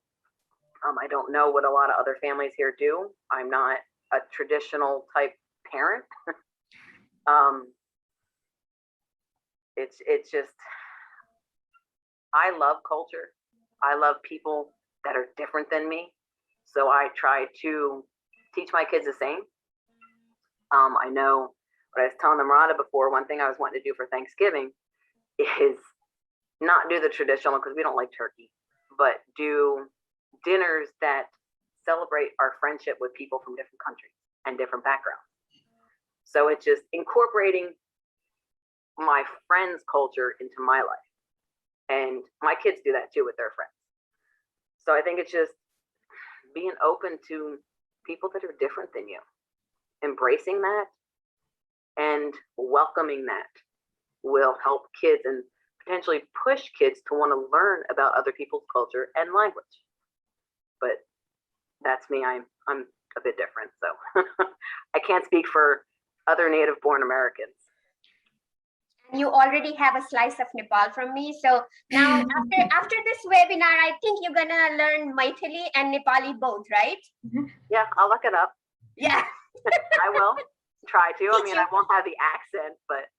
[SPEAKER 5] I don't know what a lot of other families here do. I'm not a traditional type parent. It's just, I love culture. I love people that are different than me. So I try to teach my kids the same. I know what I was telling Namrata before, one thing I was wanting to do for Thanksgiving is not do the traditional, because we don't like turkey, but do dinners that celebrate our friendship with people from different countries and different backgrounds. So it's just incorporating my friends' culture into my life. And my kids do that too with their friends. So I think it's just being open to people that are different than you, embracing that and welcoming that will help kids and potentially push kids to want to learn about other people's culture and language. But that's me. I'm a bit different, so I can't speak for other native-born Americans.
[SPEAKER 1] You already have a slice of Nepal from me. So now after this webinar, I think you're gonna learn Maithili and Nepali both, right?
[SPEAKER 5] Yeah, I'll look it up.
[SPEAKER 1] Yeah.
[SPEAKER 5] I will try to. I mean, I won't have the accent, but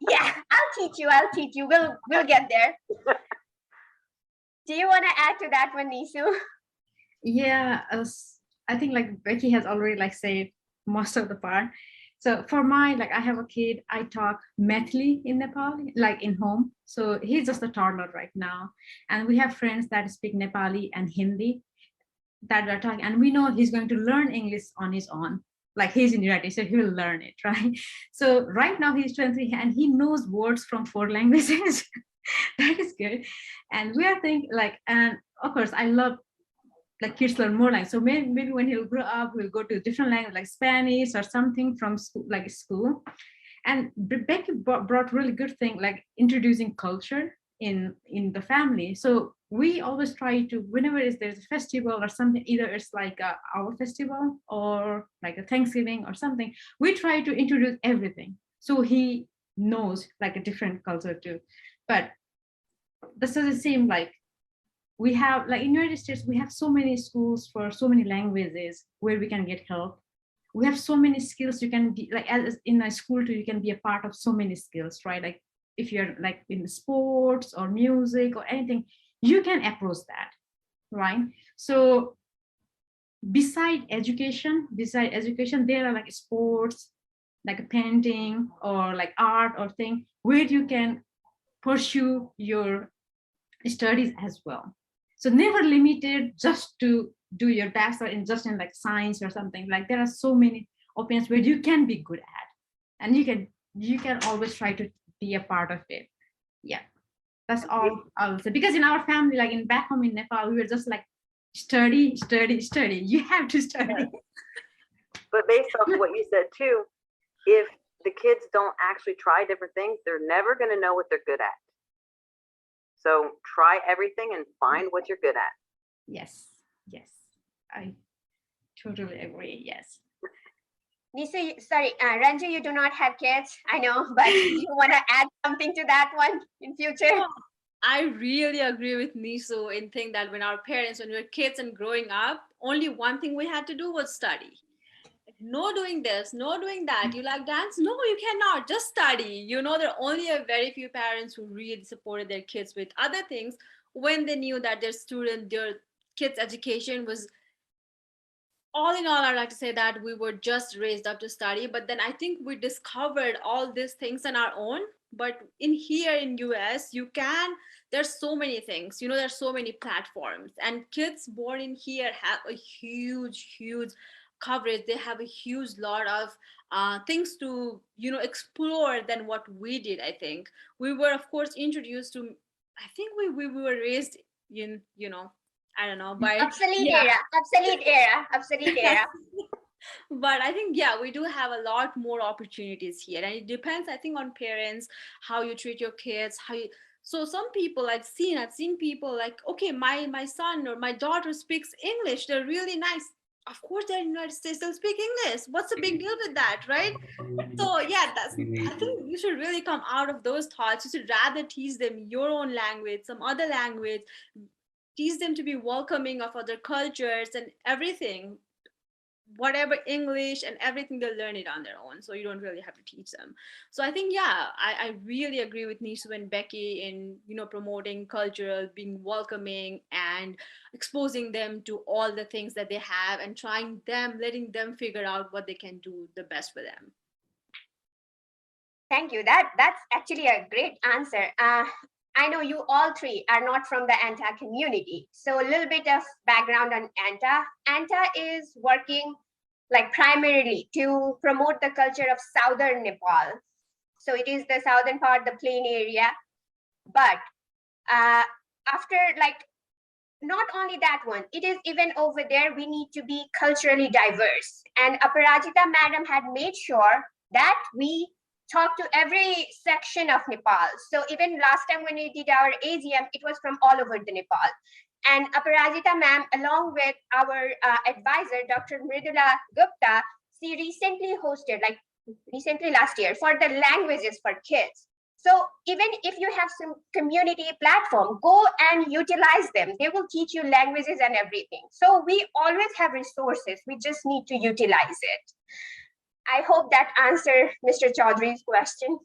[SPEAKER 1] Yeah, I'll teach you. We'll get there. Do you want to add to that one, Nishu?
[SPEAKER 4] Yeah, I think like Becky has already like said most of the part. So for my, like I have a kid, I talk Maithili in Nepali, like in home. So he's just a toddler right now. And we have friends that speak Nepali and Hindi that are talking, and we know he's going to learn English on his own. Like he's in the United States, he will learn it, right? So right now he's 23 and he knows words from 4 languages. That is good. And we are thinking like, and of course I love like kids learn more language. So maybe when he'll grow up, we'll go to a different language like Spanish or something from school, like school. And Becky brought really good thing like introducing culture in the family. So we always try to, whenever there's a festival or something, either it's like our festival or like a Thanksgiving or something, we try to introduce everything so he knows like a different culture too. But this doesn't seem like we have, like in United States, we have so many schools for so many languages where we can get help. We have so many skills you can be like, as in a school too, you can be a part of so many skills, right? Like if you're like in sports or music or anything, you can approach that, right? So beside education, there are like sports, like a painting or like art or thing where you can pursue your studies as well. So never limited just to do your bachelor in just in like science or something. Like there are so many opinions where you can be good at, and you can always try to be a part of it. Yeah, that's all I'll say. Because in our family, like in back home in Nepal, we were just like study. You have to study.
[SPEAKER 5] But based off of what you said too, if the kids don't actually try different things, they're never going to know what they're good at. So try everything and find what you're good at.
[SPEAKER 4] Yes, I totally agree. Yes.
[SPEAKER 1] Nishu, sorry, Ranju, you do not have kids, I know, but you want to add something to that one in future?
[SPEAKER 6] I really agree with Nishu in thinking that when we were kids and growing up, only one thing we had to do was study. No doing this, no doing that. You like dance? No, you cannot. Just study. You know, there are only a very few parents who really supported their kids with other things when they knew that their kids' education was, all in all, I'd like to say that we were just raised up to study. But then I think we discovered all these things on our own. But in US, there's so many things, there's so many platforms, and kids born in here have a huge coverage. They have a huge lot of things to explore than what we did. I think we were of course introduced to, I think we were raised in I don't know, by
[SPEAKER 1] obsolete era.
[SPEAKER 6] But I think, yeah, we do have a lot more opportunities here, and it depends, I think, on parents, how you treat your kids, so some people I've seen people like, okay, my son or my daughter speaks English, they're really nice. Of course, they're in the United States, they'll speak English. What's the big deal with that, right? So yeah, I think you should really come out of those thoughts. You should rather teach them your own language, some other language, teach them to be welcoming of other cultures and everything. Whatever English and everything, they'll learn it on their own. So you don't really have to teach them. So I think, yeah, I really agree with Nishu and Becky in, promoting cultural, being welcoming and exposing them to all the things that they have and letting them figure out what they can do the best for them.
[SPEAKER 1] Thank you. That's actually a great answer. I know you all three are not from the Anta community. So a little bit of background on Anta. Anta is working like primarily to promote the culture of southern Nepal. So it is the southern part, the plain area. But after like, not only that one, it is even over there, we need to be culturally diverse. And Aparajita madam had made sure that we talk to every section of Nepal. So even last time when we did our AGM, it was from all over the Nepal. And Aparajita ma'am, along with our advisor, Dr. Mridula Gupta, she recently hosted, like recently last year, for the languages for kids. So even if you have some community platform, go and utilize them. They will teach you languages and everything. So we always have resources. We just need to utilize it. I hope that answered Mr. Chaudhary's question.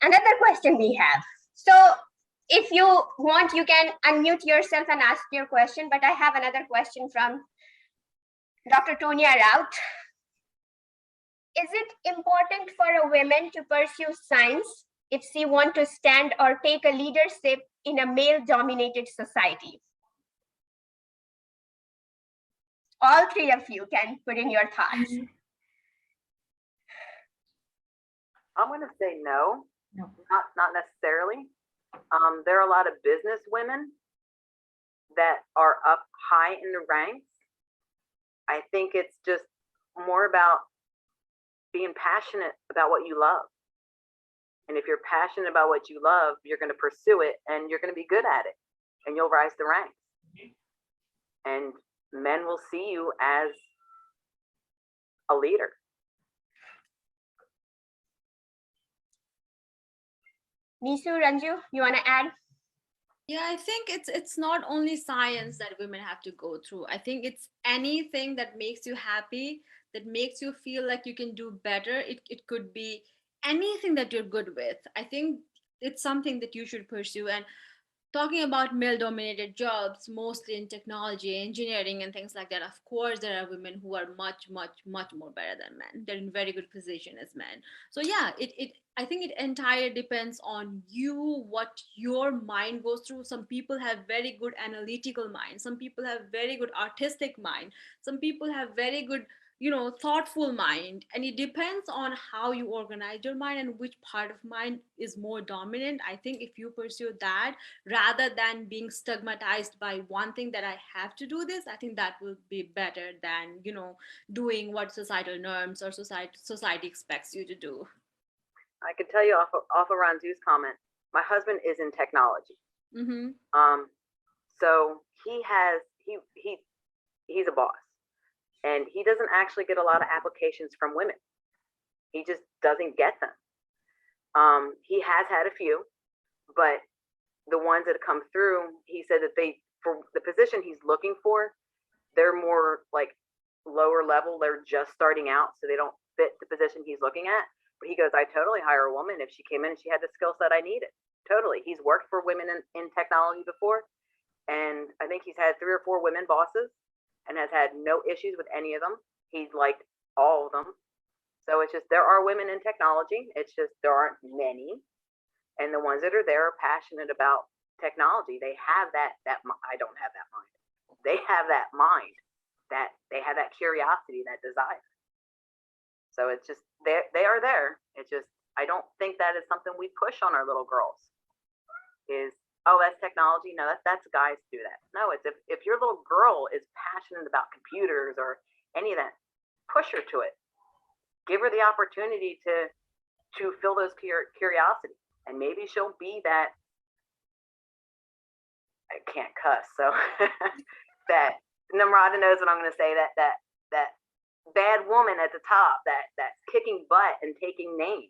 [SPEAKER 1] Another question we have. So if you want, you can unmute yourself and ask your question, but I have another question from Dr. Tonia Raut. Is it important for a woman to pursue science if she wants to stand or take a leadership in a male-dominated society? All three of you can put in your thoughts.
[SPEAKER 5] I'm going to say no,
[SPEAKER 4] No.
[SPEAKER 5] not necessarily. There are a lot of business women that are up high in the ranks. I think it's just more about being passionate about what you love. And if you're passionate about what you love, you're going to pursue it and you're going to be good at it and you'll rise the ranks. And men will see you as a leader.
[SPEAKER 1] Nishu, Ranju, you want to add?
[SPEAKER 6] Yeah, I think it's not only science that women have to go through. I think it's anything that makes you happy, that makes you feel like you can do better. It could be anything that you're good with. I think it's something that you should pursue. And talking about male-dominated jobs, mostly in technology, engineering, and things like that, of course, there are women who are much, much, much more better than men. They're in very good position as men. So yeah, I think it entirely depends on you, what your mind goes through. Some people have very good analytical mind. Some people have very good artistic mind. Some people have very good, thoughtful mind. And it depends on how you organize your mind and which part of mind is more dominant. I think if you pursue that, rather than being stigmatized by one thing that I have to do this, I think that will be better than, doing what societal norms or society expects you to do.
[SPEAKER 5] I can tell you off of Ranju's comment, my husband is in technology.
[SPEAKER 6] Mm-hmm.
[SPEAKER 5] So he's a boss, and he doesn't actually get a lot of applications from women. He just doesn't get them. He has had a few, but the ones that come through, he said that for the position he's looking for, they're more like lower level. They're just starting out, so they don't fit the position he's looking at. But he goes, I totally hire a woman if she came in and she had the skill set I needed. Totally. He's worked for women in technology before. And I think he's had 3 or 4 women bosses and has had no issues with any of them. He's liked all of them. So it's just, there are women in technology. It's just, there aren't many. And the ones that are there are passionate about technology. They have that I don't have that mind. They have that mind, that they have that curiosity, that desire. So it's just, they are there. It's just, I don't think that is something we push on our little girls is, oh, that's technology. No, that's guys do that. No, it's if your little girl is passionate about computers or any of that, push her to it. Give her the opportunity to fill those curiosity. And maybe she'll be that, I can't cuss, so that Namrata knows what I'm going to say, that bad woman at the top that's kicking butt and taking names.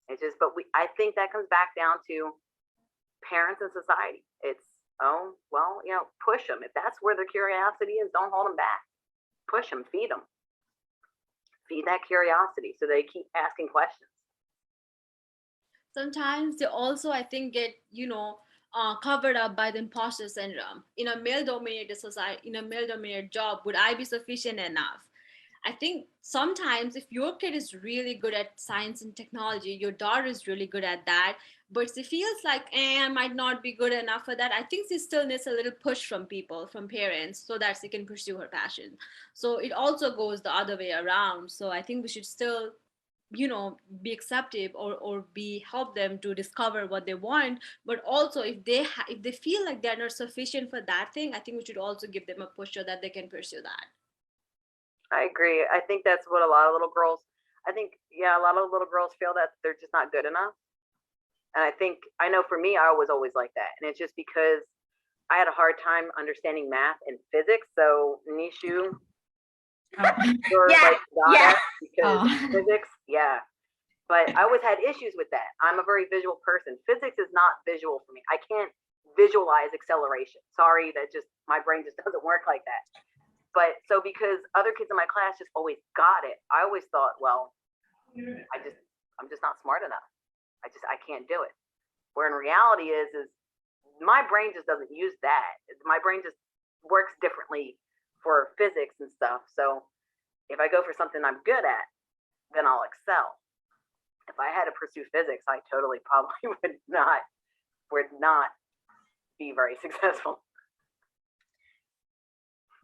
[SPEAKER 5] It's just, but I think that comes back down to parents and society. It's, oh, well, push them. If that's where their curiosity is, don't hold them back. Push them, feed them. Feed that curiosity so they keep asking questions.
[SPEAKER 6] Sometimes they also, I think, get, covered up by the imposter syndrome. In a male-dominated society, in a male-dominated job, would I be sufficient enough? I think sometimes if your kid is really good at science and technology, your daughter is really good at that, but she feels like, I might not be good enough for that. I think she still needs a little push from people, from parents, so that she can pursue her passion. So it also goes the other way around. So I think we should still, be acceptive or help them to discover what they want. But also if they feel like they're not sufficient for that thing, I think we should also give them a push so that they can pursue that.
[SPEAKER 5] I agree. I think that's what a lot of little girls, I think, yeah, a lot of little girls feel that they're just not good enough. And I know for me, I was always like that. And it's just because I had a hard time understanding math and physics. So Nishu, you're
[SPEAKER 1] Yeah,
[SPEAKER 5] like got
[SPEAKER 1] yeah.
[SPEAKER 5] it because
[SPEAKER 4] Oh.
[SPEAKER 5] physics, yeah. But I always had issues with that. I'm a very visual person. Physics is not visual for me. I can't visualize acceleration. Sorry, my brain just doesn't work like that. But so because other kids in my class just always got it, I always thought, well, I'm just not smart enough. I can't do it. Where in reality is my brain just doesn't use that. My brain just works differently for physics and stuff. So if I go for something I'm good at, then I'll excel. If I had to pursue physics, I totally probably would not be very successful.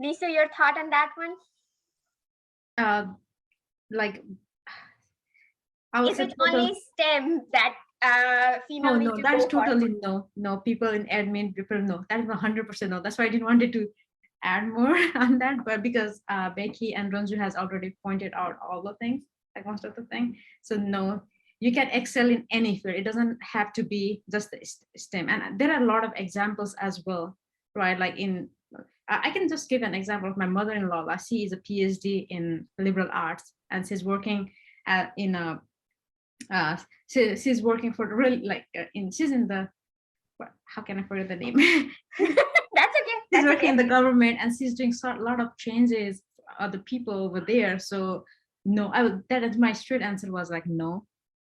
[SPEAKER 1] Nishu, your thought on that one?
[SPEAKER 4] Like, I would
[SPEAKER 1] Is
[SPEAKER 4] say
[SPEAKER 1] it only STEM that female need
[SPEAKER 4] no,
[SPEAKER 1] to
[SPEAKER 4] that
[SPEAKER 1] go
[SPEAKER 4] is
[SPEAKER 1] for?
[SPEAKER 4] totally no. People in admin, people no. That is 100% no. That's why I didn't wanted to add more on that, but because Becky and Ranju has already pointed out all the things, like most of the thing. So no, you can excel in any field. It doesn't have to be just the STEM. And there are a lot of examples as well, right? Like I can just give an example of my mother-in-law. She is a PhD in liberal arts, and she's working in a she's working for really she's in the, how can I forget the name?
[SPEAKER 1] That's okay.
[SPEAKER 4] She's
[SPEAKER 1] That's
[SPEAKER 4] working
[SPEAKER 1] okay.
[SPEAKER 4] in the government, and she's doing a lot of changes for other people over there. So no, that is my straight answer was like, no,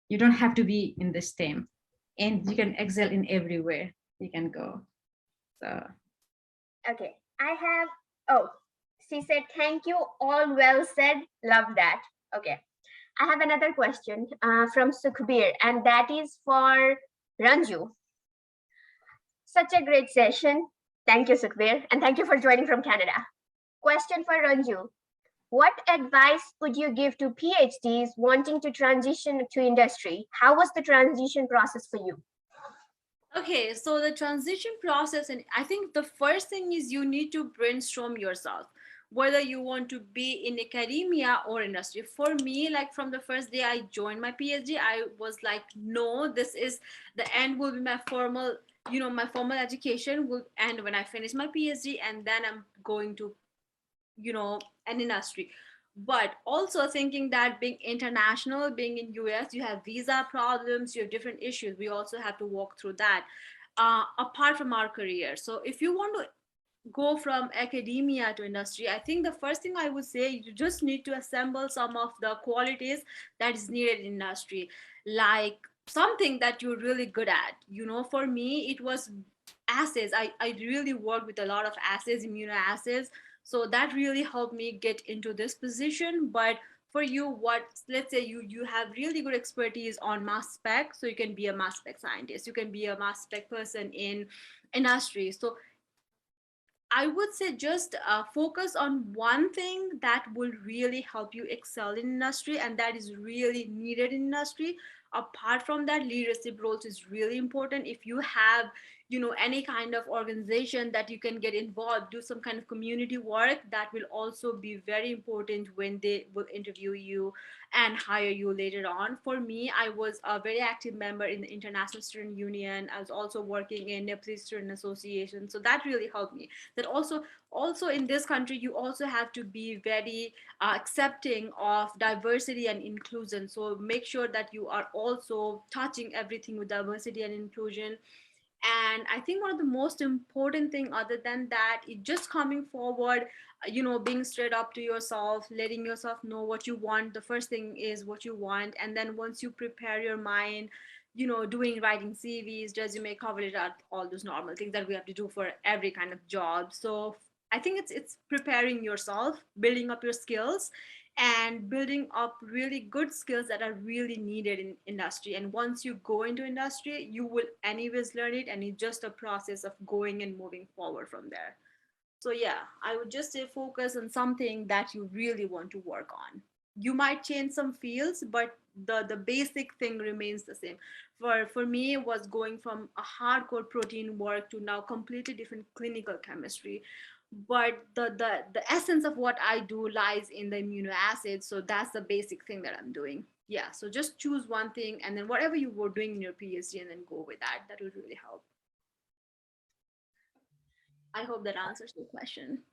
[SPEAKER 4] you don't have to be in the STEM, and you can excel in everywhere you can go. So
[SPEAKER 1] Okay. She said, thank you. All well said. Love that. Okay. I have another question from Sukhbir, and that is for Ranju. Such a great session. Thank you, Sukhbir, and thank you for joining from Canada. Question for Ranju. What advice would you give to PhDs wanting to transition to industry? How was the transition process for you?
[SPEAKER 6] Okay, so the transition process, and I think the first thing is you need to brainstorm yourself, whether you want to be in academia or industry. For me, like from the first day I joined my PhD, I was like, no, this is the end will be my formal, my formal education will end when I finish my PhD, and then I'm going to, an industry. But also thinking that being international, being in US, you have visa problems, you have different issues. We also have to walk through that apart from our career. So if you want to go from academia to industry, I think the first thing I would say, you just need to assemble some of the qualities that is needed in industry, like something that you're really good at. For me, it was assays. I really worked with a lot of assays, immunoassays. So that really helped me get into this position. But for you, let's say you have really good expertise on mass spec, so you can be a mass spec scientist, you can be a mass spec person in industry. So I would say just focus on one thing that will really help you excel in industry, and that is really needed in industry. Apart from that, leadership roles is really important. If you have, any kind of organization that you can get involved, do some kind of community work, that will also be very important when they will interview you and hire you later on. For me, I was a very active member in the International Student Union. I was also working in Nepalese Student Association. So that really helped me. That also in this country, you also have to be very accepting of diversity and inclusion. So make sure that you are also touching everything with diversity and inclusion. And I think one of the most important thing other than that is just coming forward, being straight up to yourself, letting yourself know what you want. The first thing is what you want, and then once you prepare your mind, writing CVs, resume, cover letter, all those normal things that we have to do for every kind of job. So I think it's preparing yourself, building up your skills, and building up really good skills that are really needed in industry. And once you go into industry, you will anyways learn it, and it's just a process of going and moving forward from there. So yeah, I would just say focus on something that you really want to work on. You might change some fields, but the basic thing remains the same. For me, it was going from a hardcore protein work to now completely different clinical chemistry. but the essence of what I do lies in the amino acids. So that's the basic thing that I'm doing. Yeah, so just choose one thing, and then whatever you were doing in your PhD, and then go with that. That would really help. I hope that answers your question.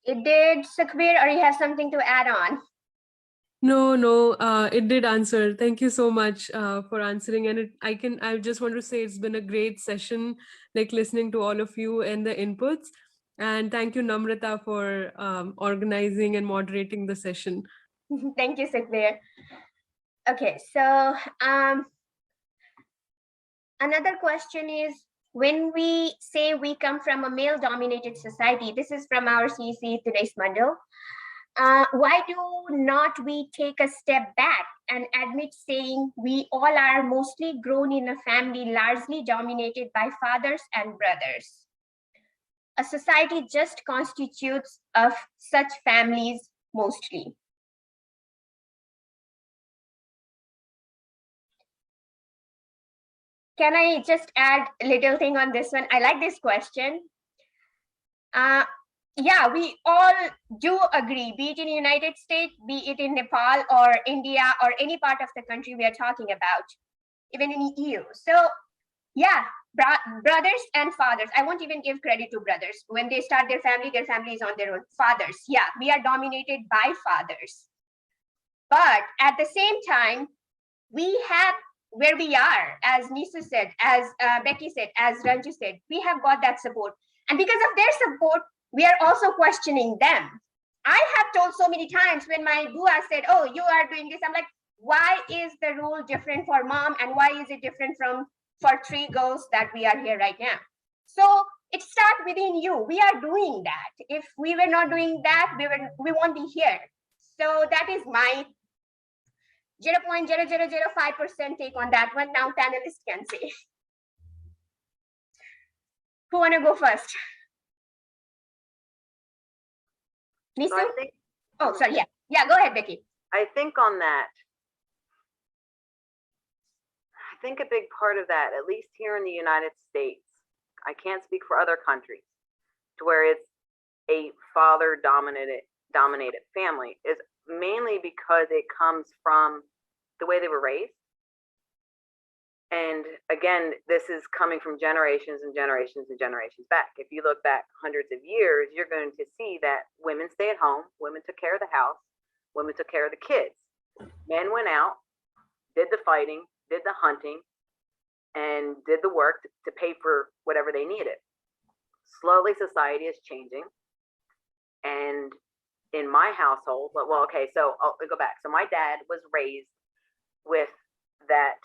[SPEAKER 1] It did, Sukhbir, or you have something to add on?
[SPEAKER 7] No, it did answer. Thank you so much for answering. And I just want to say it's been a great session, like listening to all of you and the inputs. And thank you, Namrata, for organizing and moderating the session.
[SPEAKER 1] Thank you, Sukhbir. Okay, so another question is, when we say we come from a male-dominated society, this is from our CC today's bundle. Why do not we take a step back and admit saying we all are mostly grown in a family largely dominated by fathers and brothers? A society just constitutes of such families mostly. Can I just add a little thing on this one? I like this question. Yeah, we all do agree, be it in the United States, be it in Nepal or India or any part of the country we are talking about, even in EU. So yeah, brothers and fathers. I won't even give credit to brothers. When they start their family is on their own. Fathers, yeah, we are dominated by fathers. But at the same time, we have where we are, as Nishu said, as Becky said, as Ranju said, we have got that support. And because of their support, we are also questioning them. I have told so many times when my bua said, oh, you are doing this, I'm like, why is the rule different for mom and why is it different for three girls that we are here right now? So it starts within you. We are doing that. If we were not doing that, we won't be here. So that is my 0.0005% take on that one. Now panelists can say. Who want to go first? Nishu?
[SPEAKER 5] So I think,
[SPEAKER 1] Oh, sorry. Yeah, go ahead, Becky.
[SPEAKER 5] I think on that, I think a big part of that, at least here in the United States, I can't speak for other countries, to where it's a father dominated family, is mainly because it comes from the way they were raised. And again, this is coming from generations and generations and generations back. If you look back hundreds of years, you're going to see that women stay at home, women took care of the house, women took care of the kids. Men went out, did the fighting, did the hunting, and did the work to pay for whatever they needed. Slowly, society is changing. And in my household, well, okay, so I'll go back. So my dad was raised with that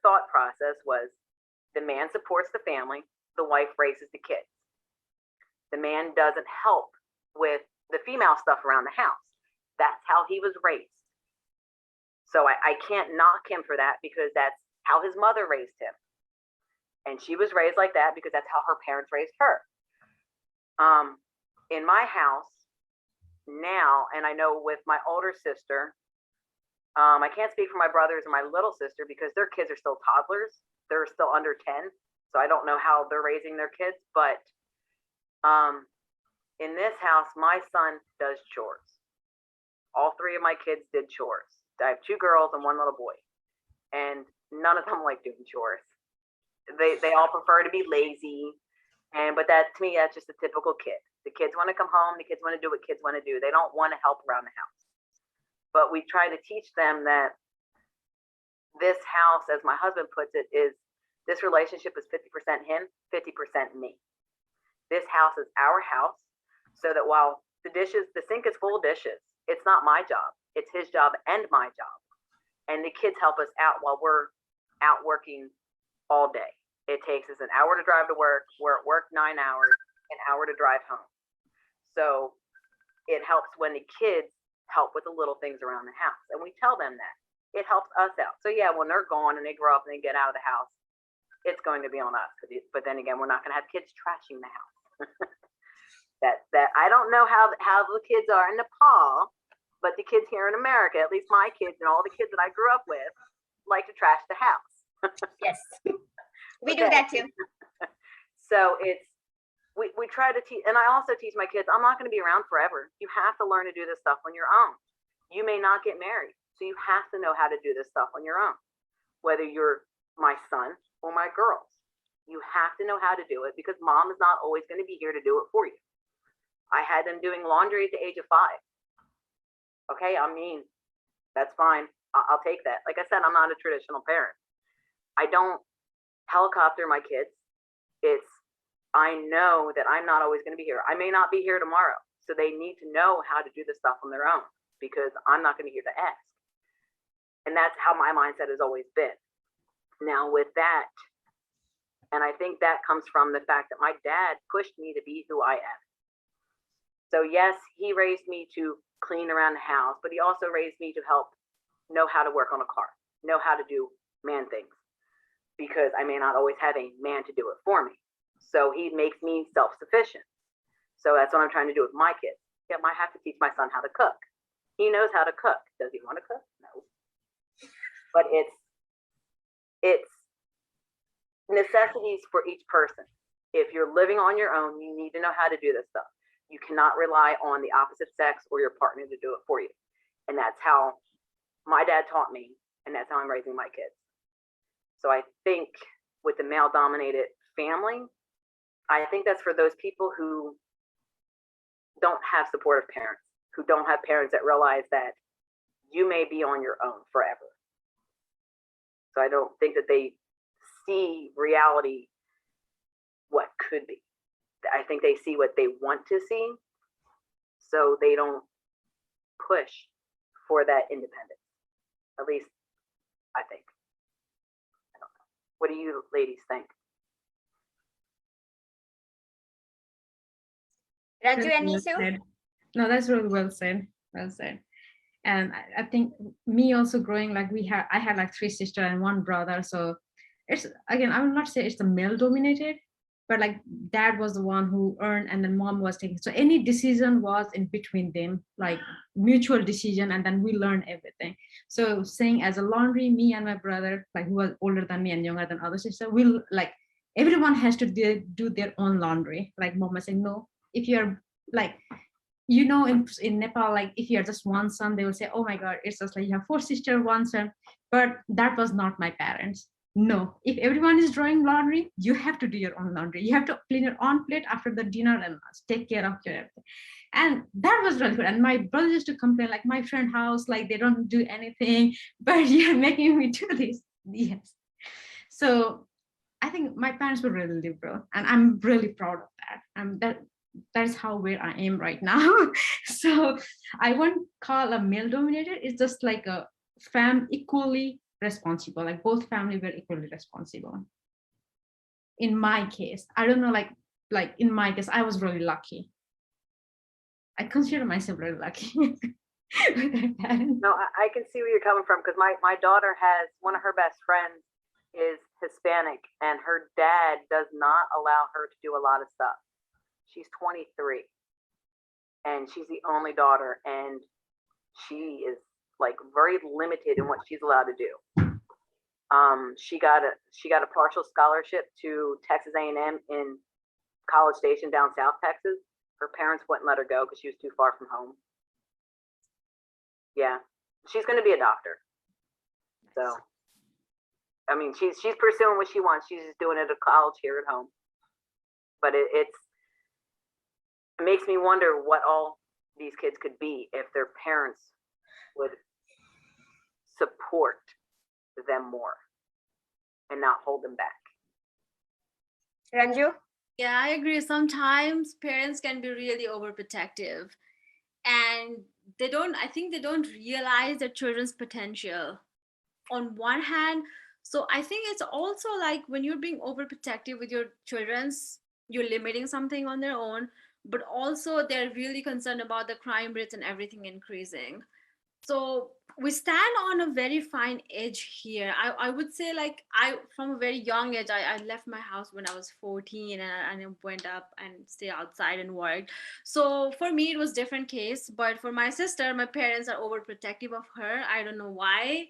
[SPEAKER 5] thought process was the man supports the family, the wife raises the kids. The man doesn't help with the female stuff around the house. That's how he was raised. So I can't knock him for that because that's how his mother raised him. And she was raised like that because that's how her parents raised her. In my house now, and I know with my older sister, I can't speak for my brothers and my little sister because their kids are still toddlers. They're still under 10. So I don't know how they're raising their kids. But in this house, my son does chores. All three of my kids did chores. I have two girls and one little boy. And none of them like doing chores. They all prefer to be lazy. But that, to me, that's just a typical kid. The kids want to come home. The kids want to do what kids want to do. They don't want to help around the house. But we try to teach them that this house, as my husband puts it, is this relationship is 50% him, 50% me. This house is our house, so that while the sink is full of dishes, it's not my job. It's his job and my job. And the kids help us out while we're out working all day. It takes us an hour to drive to work. We're at work 9 hours, an hour to drive home. So it helps when the kids help with the little things around the house. And we tell them that. It helps us out. So yeah, when they're gone and they grow up and they get out of the house, it's going to be on us. But then again, we're not going to have kids trashing the house. that I don't know how the kids are in Nepal, but the kids here in America, at least my kids and all the kids that I grew up with, like to trash the house.
[SPEAKER 1] Yes, we do that too.
[SPEAKER 5] So it's we try to teach, and I also teach my kids, I'm not going to be around forever. You have to learn to do this stuff on your own. You may not get married, so you have to know how to do this stuff on your own. Whether you're my son or my girls, you have to know how to do it because mom is not always going to be here to do it for you. I had them doing laundry at the age of 5. Okay, I mean, that's fine. I'll take that. Like I said, I'm not a traditional parent. I don't helicopter my kids. I know that I'm not always going to be here. I may not be here tomorrow. So they need to know how to do this stuff on their own because I'm not going to be here to ask. And that's how my mindset has always been. Now with that, and I think that comes from the fact that my dad pushed me to be who I am. So yes, he raised me to clean around the house, but he also raised me to help know how to work on a car, know how to do man things, because I may not always have a man to do it for me. So he makes me self-sufficient. So that's what I'm trying to do with my kids. Yeah, I have to teach my son how to cook. He knows how to cook. Does he want to cook? No. But it's necessities for each person. If you're living on your own, you need to know how to do this stuff. You cannot rely on the opposite sex or your partner to do it for you. And that's how my dad taught me, and that's how I'm raising my kids. So I think with the male-dominated family, I think that's for those people who don't have supportive parents, who don't have parents that realize that you may be on your own forever. So I don't think that they see reality, what could be. I think they see what they want to see, so they don't push for that independence. At least I think. I don't know. What do you ladies think?
[SPEAKER 1] Ranju and
[SPEAKER 4] Well
[SPEAKER 1] Nishu?
[SPEAKER 4] said. No, that's really well said. Well said. And I think me also growing, like I had like 3 sisters and 1 brother. So it's, again, I will not say it's the male dominated, but like dad was the one who earned and then mom was taking. So any decision was in between them, like mutual decision, and then we learned everything. So saying as a laundry, me and my brother, like who was older than me and younger than other sister, we'll like everyone has to do their own laundry. Like mom was saying, no, if you're like, you know, in Nepal, like if you're just one son, they will say, oh my God, it's just like you have 4 sisters, 1 son. But that was not my parents. No, if everyone is drawing laundry, you have to do your own laundry. You have to clean your own plate after the dinner and take care of your everything. And that was really good. And my brother used to complain, like my friend house, like they don't do anything, but you're making me do this. Yes. So I think my parents were really liberal, and I'm really proud of that. That is how where I am right now. So I won't call a male dominated. It's just like a fam equally responsible, like both family were equally responsible. In my case, I don't know, like in my case, I was really lucky. I consider myself really lucky.
[SPEAKER 5] No, I can see where you're coming from, because my daughter has, one of her best friends is Hispanic, and her dad does not allow her to do a lot of stuff. She's 23 and she's the only daughter, and she is like very limited in what she's allowed to do. She got a partial scholarship to Texas A&M in College Station down South Texas. Her parents wouldn't let her go because she was too far from home. Yeah, she's going to be a doctor. So, I mean, she's pursuing what she wants. She's just doing it at college here at home. But it makes me wonder what all these kids could be if their parents would support them more and not hold them back.
[SPEAKER 1] Ranju?
[SPEAKER 6] Yeah, I agree. Sometimes parents can be really overprotective, and I think they don't realize their children's potential on one hand. So I think it's also like when you're being overprotective with your children's, you're limiting something on their own, but also they're really concerned about the crime rates and everything increasing. So we stand on a very fine edge here. I would say, like, from a very young age, I left my house when I was 14, and I went up and stay outside and worked. So for me, it was different case. But for my sister, my parents are overprotective of her. I don't know why.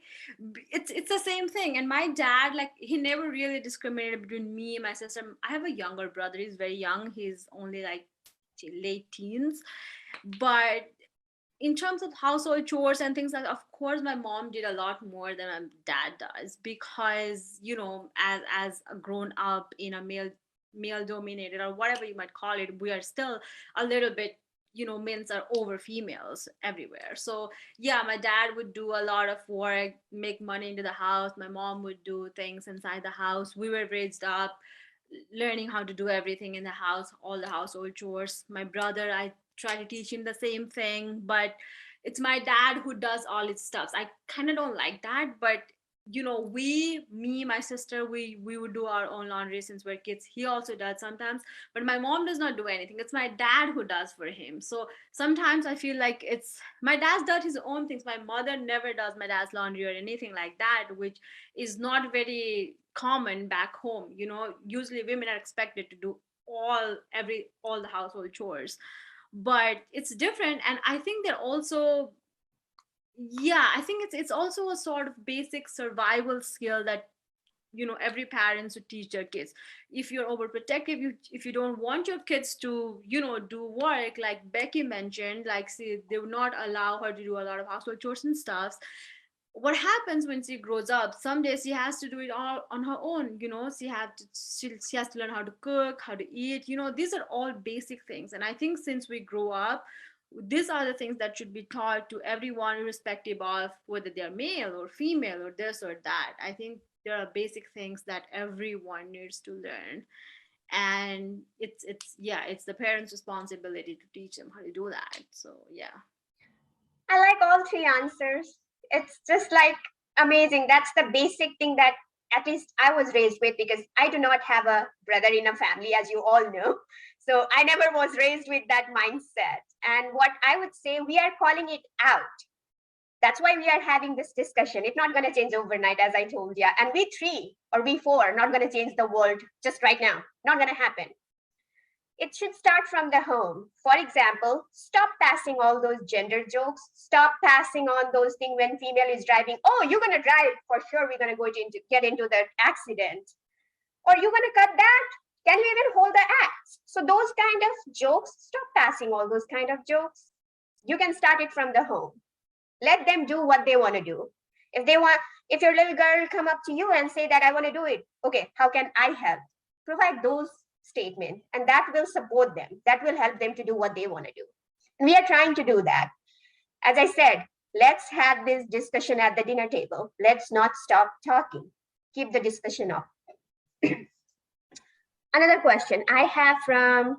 [SPEAKER 6] It's the same thing. And my dad, like, he never really discriminated between me and my sister. I have a younger brother. He's very young. He's only like late teens. But in terms of household chores and things like, of course my mom did a lot more than my dad does, because, you know, as a grown up in a male dominated, or whatever you might call it, we are still a little bit, you know, men are over females everywhere. So yeah, my dad would do a lot of work, make money into the house. My mom would do things inside the house. We were raised up learning how to do everything in the house, all the household chores. My brother, I try to teach him the same thing, but it's my dad who does all his stuff. I kind of don't like that, but you know, me, my sister, we would do our own laundry since we're kids. He also does sometimes, but my mom does not do anything. It's my dad who does for him. So sometimes I feel like it's my dad's does his own things. My mother never does my dad's laundry or anything like that, which is not very common back home. You know, usually women are expected to do all the household chores, but it's different. And I think they're also, yeah, I think it's also a sort of basic survival skill that, you know, every parent should teach their kids. If you're overprotective, if you don't want your kids to, you know, do work, like Becky mentioned, like, see, they would not allow her to do a lot of household chores and stuff. What happens when she grows up, someday she has to do it all on her own. You know, she has to learn how to cook, how to eat. You know, these are all basic things. And I think since we grow up, these are the things that should be taught to everyone, irrespective of whether they're male or female or this or that. I think there are basic things that everyone needs to learn, and it's the parents' responsibility to teach them how to do that. So yeah.
[SPEAKER 1] I like all three answers. It's just like amazing. That's the basic thing that at least I was raised with, because I do not have a brother in a family, as you all know. So I never was raised with that mindset. And what I would say, we are calling it out. That's why we are having this discussion. It's not going to change overnight, as I told you. And we three or we four are not going to change the world just right now. Not going to happen. It should start from the home. For example, stop passing all those gender jokes. Stop passing on those things when female is driving. Oh, you're going to drive. For sure, we're going to get into the accident. Or you're going to cut that. Can you even hold the axe? So those kind of jokes, stop passing all those kind of jokes. You can start it from the home. Let them do what they want to do. If your little girl come up to you and say that I want to do it, okay, how can I help? Provide those statements, and that will support them. That will help them to do what they want to do. And we are trying to do that. As I said, let's have this discussion at the dinner table. Let's not stop talking. Keep the discussion up. Another question I have from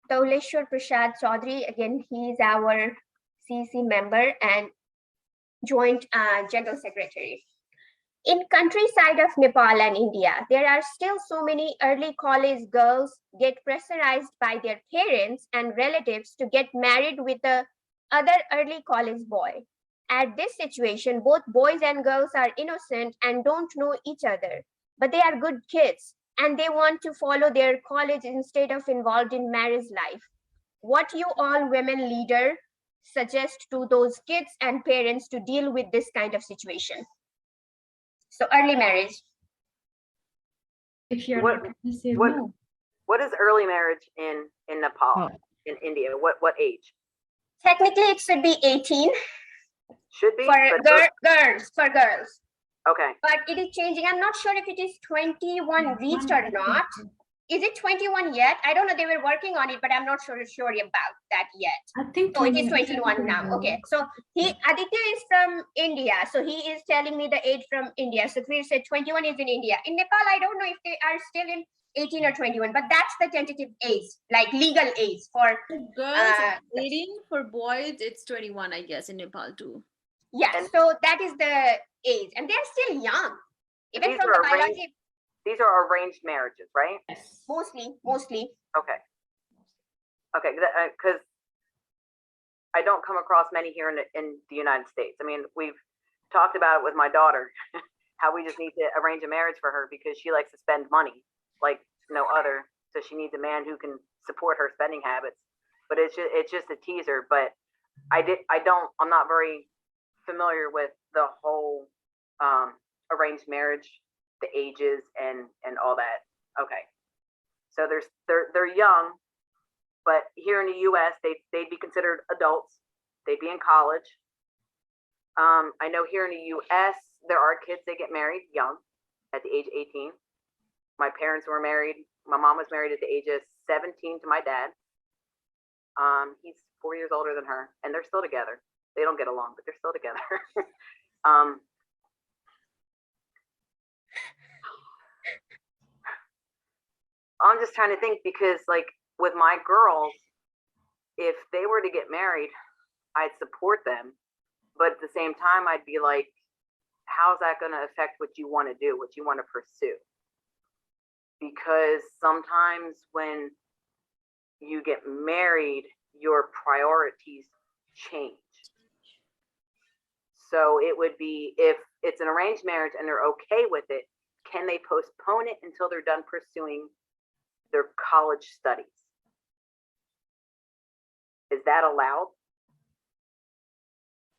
[SPEAKER 1] Tauleshwar Prasad Chaudhary. Again, he's our CC member and Joint General Secretary. In countryside of Nepal and India, there are still so many early college girls get pressurized by their parents and relatives to get married with the other early college boy. At this situation, both boys and girls are innocent and don't know each other, but they are good kids and they want to follow their college instead of involved in marriage life. What you all women leader suggest to those kids and parents to deal with this kind of situation? So early marriage.
[SPEAKER 4] If you're
[SPEAKER 5] What-
[SPEAKER 4] not permissive,
[SPEAKER 5] what-
[SPEAKER 4] no.
[SPEAKER 5] What is early marriage in Nepal,
[SPEAKER 4] Oh.
[SPEAKER 5] in India? What age?
[SPEAKER 1] Technically, it should be 18
[SPEAKER 5] Should be?
[SPEAKER 1] for
[SPEAKER 5] but-
[SPEAKER 1] girls.
[SPEAKER 5] Okay.
[SPEAKER 1] But it is changing. I'm not sure if it is 21 reached or not. Is it 21 yet? I don't know. They were working on it, but I'm not sure about that yet.
[SPEAKER 4] I think
[SPEAKER 1] Oh, it is 21 now. Okay. So Aditya is from India. So he is telling me the age from India. So Sukhveer said 21 is in India. In Nepal, I don't know if they are still in 18 or 21, but that's the tentative age, like legal age for
[SPEAKER 6] Girls, 18. For boys, it's 21, I guess, in Nepal too.
[SPEAKER 1] yeah.
[SPEAKER 5] And-
[SPEAKER 1] So that is the age, and they're still young, even
[SPEAKER 5] These
[SPEAKER 1] from
[SPEAKER 5] are
[SPEAKER 1] the
[SPEAKER 5] arranged-
[SPEAKER 1] biology.
[SPEAKER 5] These are arranged marriages, right?
[SPEAKER 4] Yes.
[SPEAKER 1] Mostly.
[SPEAKER 5] Okay. Okay, because I don't come across many here in the United States. I mean, we've talked about it with my daughter, how we just need to arrange a marriage for her because she likes to spend money like no other. So she needs a man who can support her spending habits. But it's just a teaser. But I'm not very familiar with the whole arranged marriage, the ages and all that. Okay. So they're young, but here in the US, they'd be considered adults. They'd be in college. I know here in the US, there are kids that get married young at the age of 18. My parents were married. My mom was married at the age of 17 to my dad. He's 4 years older than her, and they're still together. They don't get along, but they're still together. I'm just trying to think because, like, with my girls, if they were to get married, I'd support them. But at the same time, I'd be like, how's that going to affect what you want to do, what you want to pursue? Because sometimes when you get married, your priorities change. So it would be, if it's an arranged marriage and they're okay with it, can they postpone it until they're done pursuing their college studies? Is that allowed?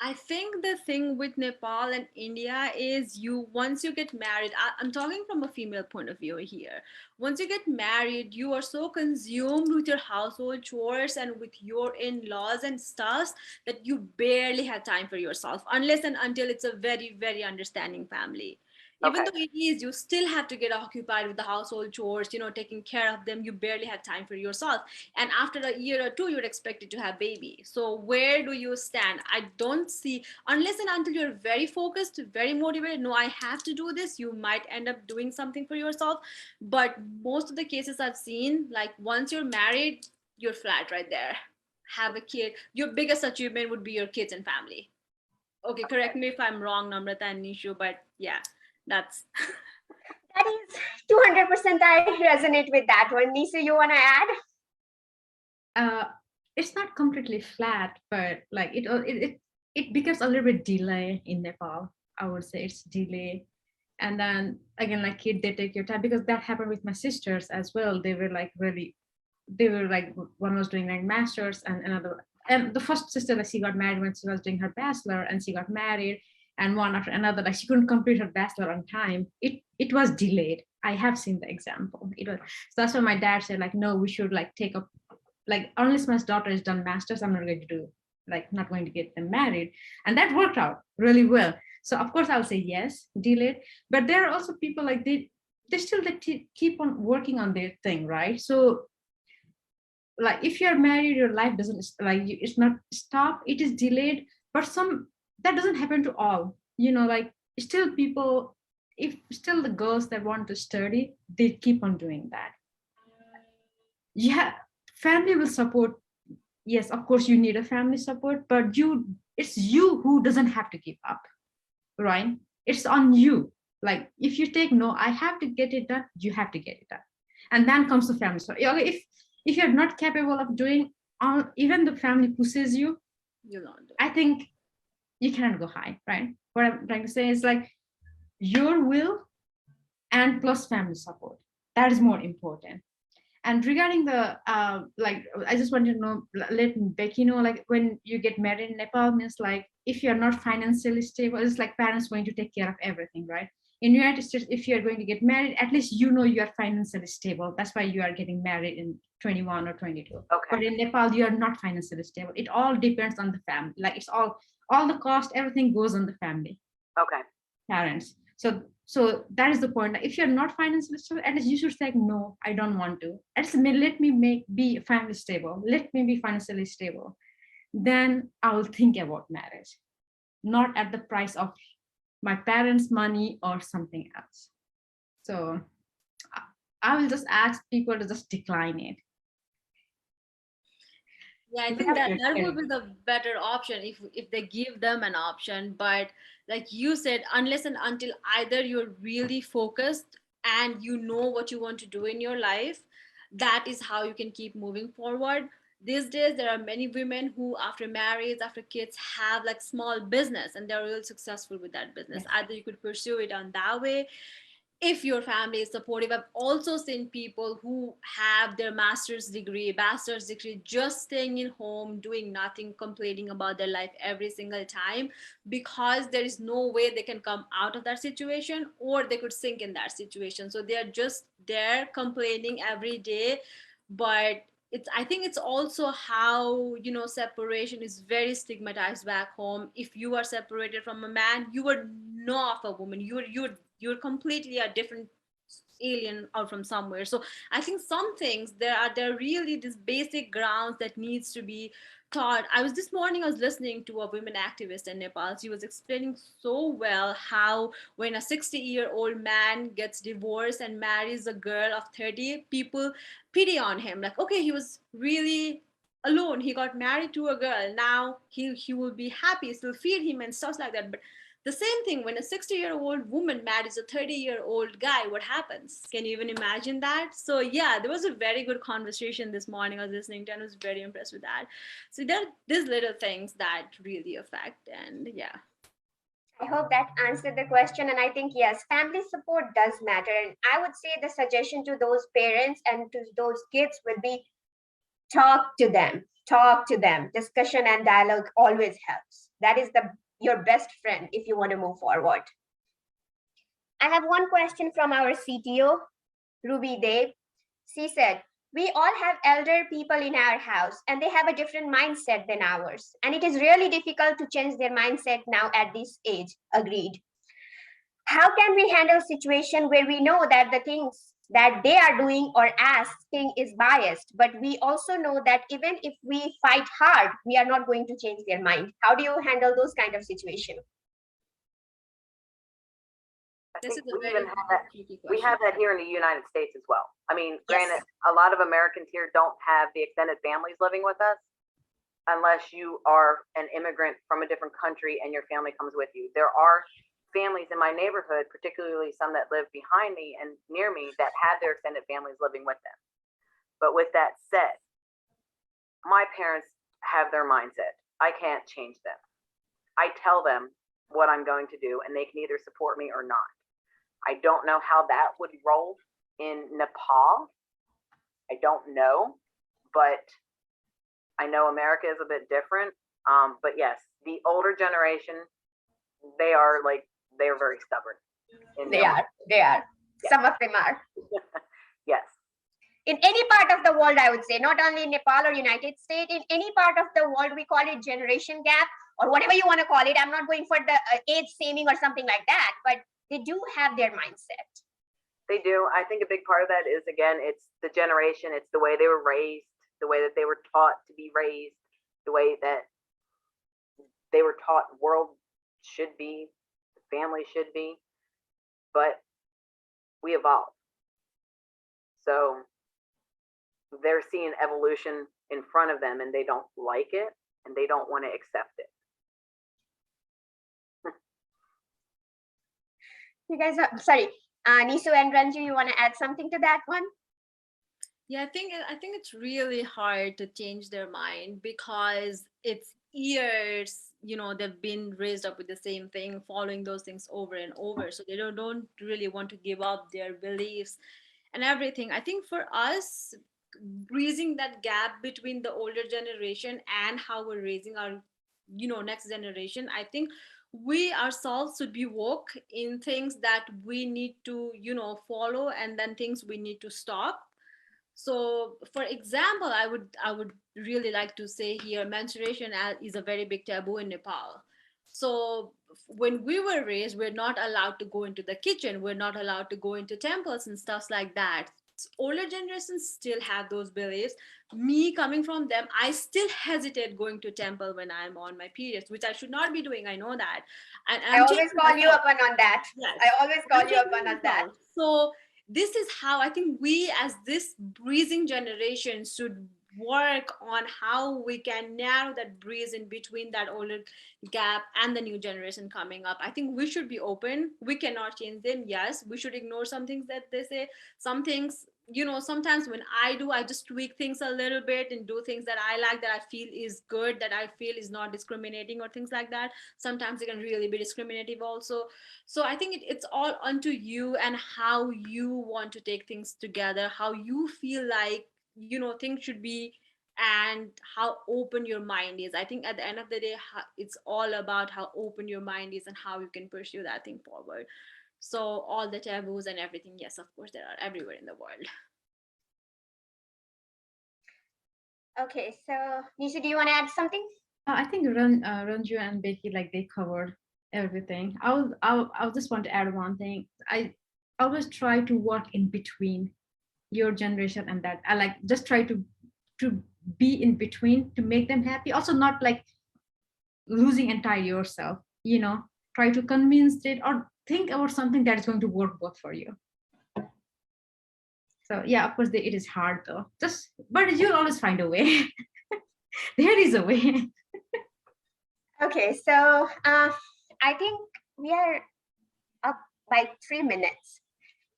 [SPEAKER 6] I think the thing with Nepal and India is once you get married, I'm talking from a female point of view here. Once you get married, you are so consumed with your household chores and with your in-laws and stuff that you barely have time for yourself, unless and until it's a very, very understanding family. Even though it is, you still have to get occupied with the household chores, taking care of them. You barely have time for yourself. And after a year or two, you're expected to have baby. So where do you stand? I don't see, unless and until you're very focused, very motivated, no, I have to do this, you might end up doing something for yourself. But most of the cases I've seen, like once you're married, you're flat right there. Have a kid. Your biggest achievement would be your kids and family. Okay, correct me if I'm wrong, Namrata and Nishu, but yeah. That's
[SPEAKER 1] that is 200%. I resonate with that one. Nishu, you want to add?
[SPEAKER 4] It's not completely flat, but like it becomes a little bit delay in Nepal. I would say it's delay, and then again, like kid, they take your time, because that happened with my sisters as well. They were like one was doing like masters and another, and the first sister, like she got married when she was doing her bachelor, and she got married. And one after another, like she couldn't complete her bachelor on time. It was delayed. I have seen the example. So that's why my dad said, like, no, we should like take up, like, unless my daughter is done masters, I'm not going to do, like, not going to get them married. And that worked out really well. So of course I'll say yes, delayed. But there are also people like they still keep on working on their thing, right? So like if you're married, your life doesn't like it's not stop. It is delayed, but that doesn't happen to all, like still people, if still the girls that want to study, they keep on doing that. Yeah, family will support. Yes, of course you need a family support, but it's you who doesn't have to give up, right? It's on you. Like if you take no, I have to get it done, you have to get it done. And then comes the family. So if you're not capable of doing, even the family pushes you, I think you cannot go high, right? What I'm trying to say is like your will and plus family support. That is more important. And regarding the, like, I just want to know, let Becky know, like when you get married in Nepal means like, if you're not financially stable, it's like parents going to take care of everything, right? In United States, if you're going to get married, at least you are financially stable. That's why you are getting married in 21 or 22.
[SPEAKER 5] Okay.
[SPEAKER 4] But in Nepal, you are not financially stable. It all depends on the family. Like it's all the cost, everything goes on the family.
[SPEAKER 5] Okay.
[SPEAKER 4] Parents. So that is the point. If you're not financially stable, at least you should say, no, I don't want to. At least let me be family stable. Let me be financially stable. Then I will think about marriage, not at the price of my parents' money or something else. So I will just ask people to just decline it.
[SPEAKER 6] Yeah, I think that would be the better option if they give them an option. But like you said, unless and until either you're really focused and you know what you want to do in your life, that is how you can keep moving forward. these days there are many women who after marriage, after kids, have like small business and they're really successful with that business. Either you could pursue it on that way if your family is supportive. I've also seen people who have their bachelor's degree just staying in home, doing nothing, complaining about their life every single time, because there is no way they can come out of that situation, or they could sink in that situation. So they are just there complaining every day. But I think it's also how, separation is very stigmatized back home. If you are separated from a man, you are not a woman. You're completely a different alien out from somewhere. So I think some things there are really these basic grounds that needs to be taught. This morning I was listening to a women activist in Nepal. She was explaining so well how when a 60-year-old man gets divorced and marries a girl of 30, people pity on him, like, okay, he was really alone, he got married to a girl, now he will be happy, still feed him and stuff like that. But the same thing, when a 60-year-old woman marries a 30-year-old guy, what happens? Can you even imagine that? So yeah, there was a very good conversation this morning I was listening to, and I was very impressed with that. So there are these little things that really affect, and yeah.
[SPEAKER 1] I hope that answered the question. And I think, yes, family support does matter. And I would say the suggestion to those parents and to those kids would be talk to them. Talk to them. Discussion and dialogue always helps. That is your best friend if you want to move forward. I have one question from our CTO, Ruby Dev. She said, we all have elder people in our house and they have a different mindset than ours. And it is really difficult to change their mindset now at this age. Agreed. How can we handle a situation where we know that the things that they are doing or asking is biased, but we also know that even if we fight hard, we are not going to change their mind? How do you handle those kind of situations?
[SPEAKER 6] This is a
[SPEAKER 5] we
[SPEAKER 6] very
[SPEAKER 5] even have that.
[SPEAKER 6] tricky question.
[SPEAKER 5] We have that here in the United States as well. I mean,
[SPEAKER 1] Yes.
[SPEAKER 5] granted, a lot of Americans here don't have the extended families living with us, unless you are an immigrant from a different country and your family comes with you. There are families in my neighborhood, particularly some that live behind me and near me, that have their extended families living with them. But with that said, my parents have their mindset. I can't change them. I tell them what I'm going to do, and they can either support me or not. I don't know how that would roll in Nepal. I don't know, but I know America is a bit different. But yes, the older generation, they're very stubborn.
[SPEAKER 1] They are.
[SPEAKER 5] Yeah.
[SPEAKER 1] Some of them are.
[SPEAKER 5] Yes.
[SPEAKER 1] In any part of the world, I would say, not only in Nepal or United States, in any part of the world, we call it generation gap or whatever you want to call it. I'm not going for the age shaming or something like that, but they do have their mindset.
[SPEAKER 5] They do. I think a big part of that is, again, it's the generation, it's the way they were raised, the way that they were taught to be raised, the way that they were taught world should be, the family should be, but we evolve. So they're seeing evolution in front of them and they don't like it and they don't want to accept it.
[SPEAKER 1] You guys are, sorry, Nishu and Ranju, you want to add something to that one?
[SPEAKER 6] Yeah, I think it's really hard to change their mind because it's years, they've been raised up with the same thing, following those things over and over. So they don't really want to give up their beliefs and everything. I think for us, bridging that gap between the older generation and how we're raising our, next generation, I think we ourselves should be woke in things that we need to, follow, and then things we need to stop. So for example, I would really like to say here, menstruation is a very big taboo in Nepal. So when we were raised, we're not allowed to go into the kitchen, we're not allowed to go into temples and stuff like that. Older generations still have those beliefs. Me coming from them, I still hesitate going to temple when I'm on my periods, which I should not be doing. I know that. And
[SPEAKER 1] I always call you up on that.
[SPEAKER 6] Yes.
[SPEAKER 1] I always call you up on that.
[SPEAKER 6] So this is how I think we as this breathing generation should, work on how we can narrow that breeze in between that older gap and the new generation coming up. I think we should be open. We cannot change them. Yes, we should ignore some things that they say. Some things, you know, sometimes when I just tweak things a little bit and do things that I like, that I feel is good, that I feel is not discriminating or things like that. Sometimes it can really be discriminative also. So I think it's all unto you and how you want to take things together, how you feel like, you know, things should be, and how open your mind is. I think at the end of the day, it's all about how open your mind is and how you can pursue that thing forward. So all the taboos and everything, yes, of course, there are everywhere in the world.
[SPEAKER 1] Okay, so Nishu, do you want to add something?
[SPEAKER 4] I think Ranju and Becky, like, they covered everything. I just want to add one thing. I always try to work in between your generation and that. I like just try to be in between to make them happy. Also, not like losing entire yourself. You know, try to convince it or think about something that is going to work both for you. So yeah, of course, it is hard though. But you'll always find a way. There is a way.
[SPEAKER 1] Okay, so I think we are up by 3 minutes.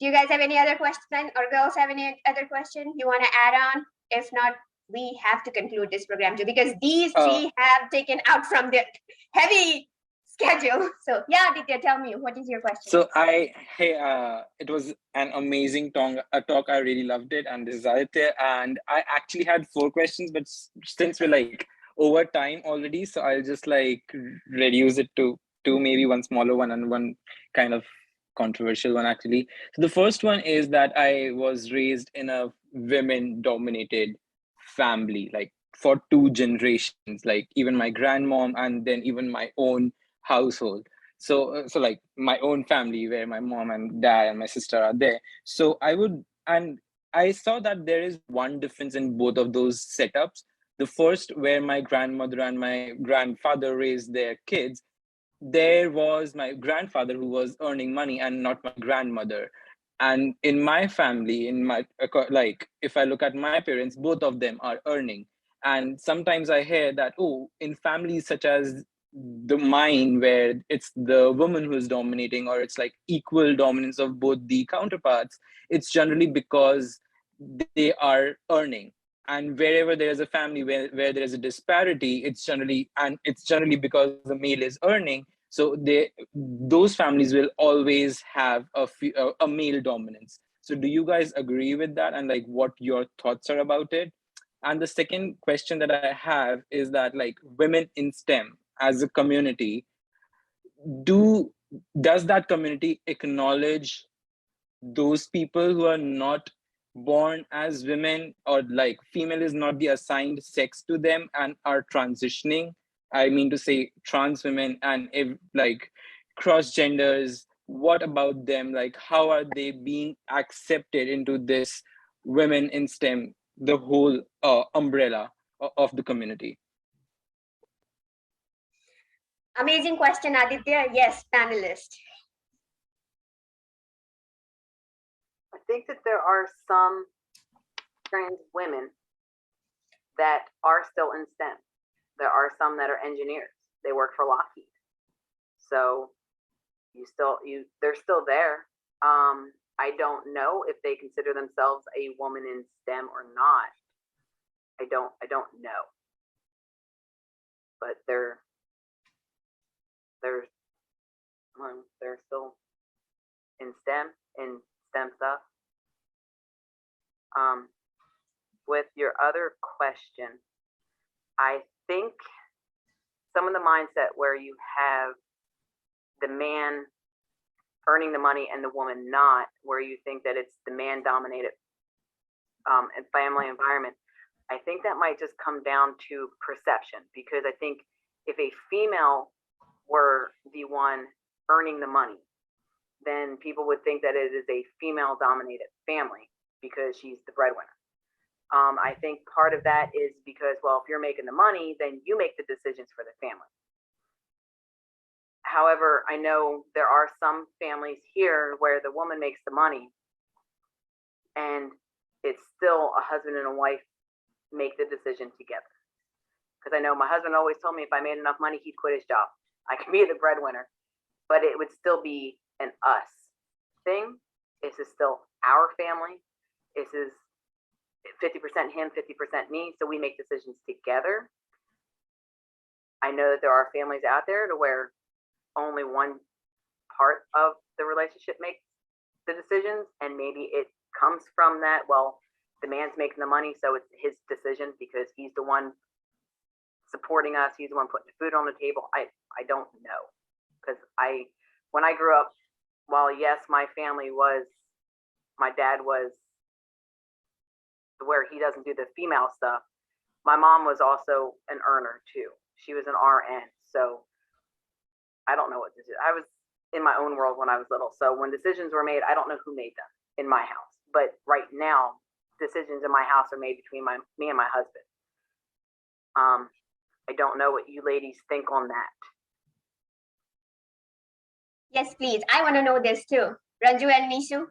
[SPEAKER 1] Do you guys have any other question, or girls have any other question you want to add on? If not, we have to conclude this program too, because these three have taken out from the heavy schedule. So yeah, Aditya, tell me, what is your question?
[SPEAKER 8] So it was an amazing talk. I really loved it. And this is Aditya. And I actually had 4 questions, but since we're like over time already, so I'll just like reduce it to 2, maybe one smaller one and one kind of controversial one actually. So the first one is that I was raised in a women-dominated family, like for 2 generations, like even my grandmom and then even my own household. So like my own family where my mom and dad and my sister are there. So I saw that there is one difference in both of those setups. The first, where my grandmother and my grandfather raised their kids, there was my grandfather who was earning money and not my grandmother. And in my family, like if I look at my parents, both of them are earning. And sometimes I hear that, oh, in families such as the mine, where it's the woman who is dominating, or it's like equal dominance of both the counterparts, it's generally because they are earning. And wherever there is a family where there is a disparity, it's generally because the male is earning. So those families will always have a male dominance. So do you guys agree with that, and like what your thoughts are about it? And the second question that I have is that, like, women in STEM as a community, does that community acknowledge those people who are not born as women, or like female is not the assigned sex to them and are transitioning? I mean to say trans women and if like cross genders, what about them? Like, how are they being accepted into this women in STEM, the whole umbrella of the community?
[SPEAKER 1] Amazing question, Aditya. Yes, panelist.
[SPEAKER 5] I think that there are some trans women that are still in STEM. There are some that are engineers. They work for Lockheed. So they're still there. I don't know if they consider themselves a woman in STEM or not. I don't know. But they're still in STEM stuff. With your other question, I think some of the mindset where you have the man earning the money and the woman not, where you think that it's the man dominated and family environment, I think that might just come down to perception, because I think if a female were the one earning the money, then people would think that it is a female dominated family because she's the breadwinner. I think part of that is because, well, if you're making the money, then you make the decisions for the family. However, I know there are some families here where the woman makes the money and it's still a husband and a wife make the decision together. Because I know my husband always told me if I made enough money, he'd quit his job. I could be the breadwinner, but it would still be an us thing. This is still our family. This is 50% him, 50% me. So we make decisions together. I know that there are families out there to where only one part of the relationship makes the decisions, and maybe it comes from that. Well, the man's making the money, so it's his decision because he's the one supporting us. He's the one putting the food on the table. I don't know, because when I grew up, while yes, my dad was where he doesn't do the female stuff. My mom was also an earner too. She was an RN, so I don't know what to do. I was in my own world when I was little. So when decisions were made, I don't know who made them in my house. But right now, decisions in my house are made between me and my husband. I don't know what you ladies think on that.
[SPEAKER 1] Yes, please. I want to know this too. Ranju and Nishu.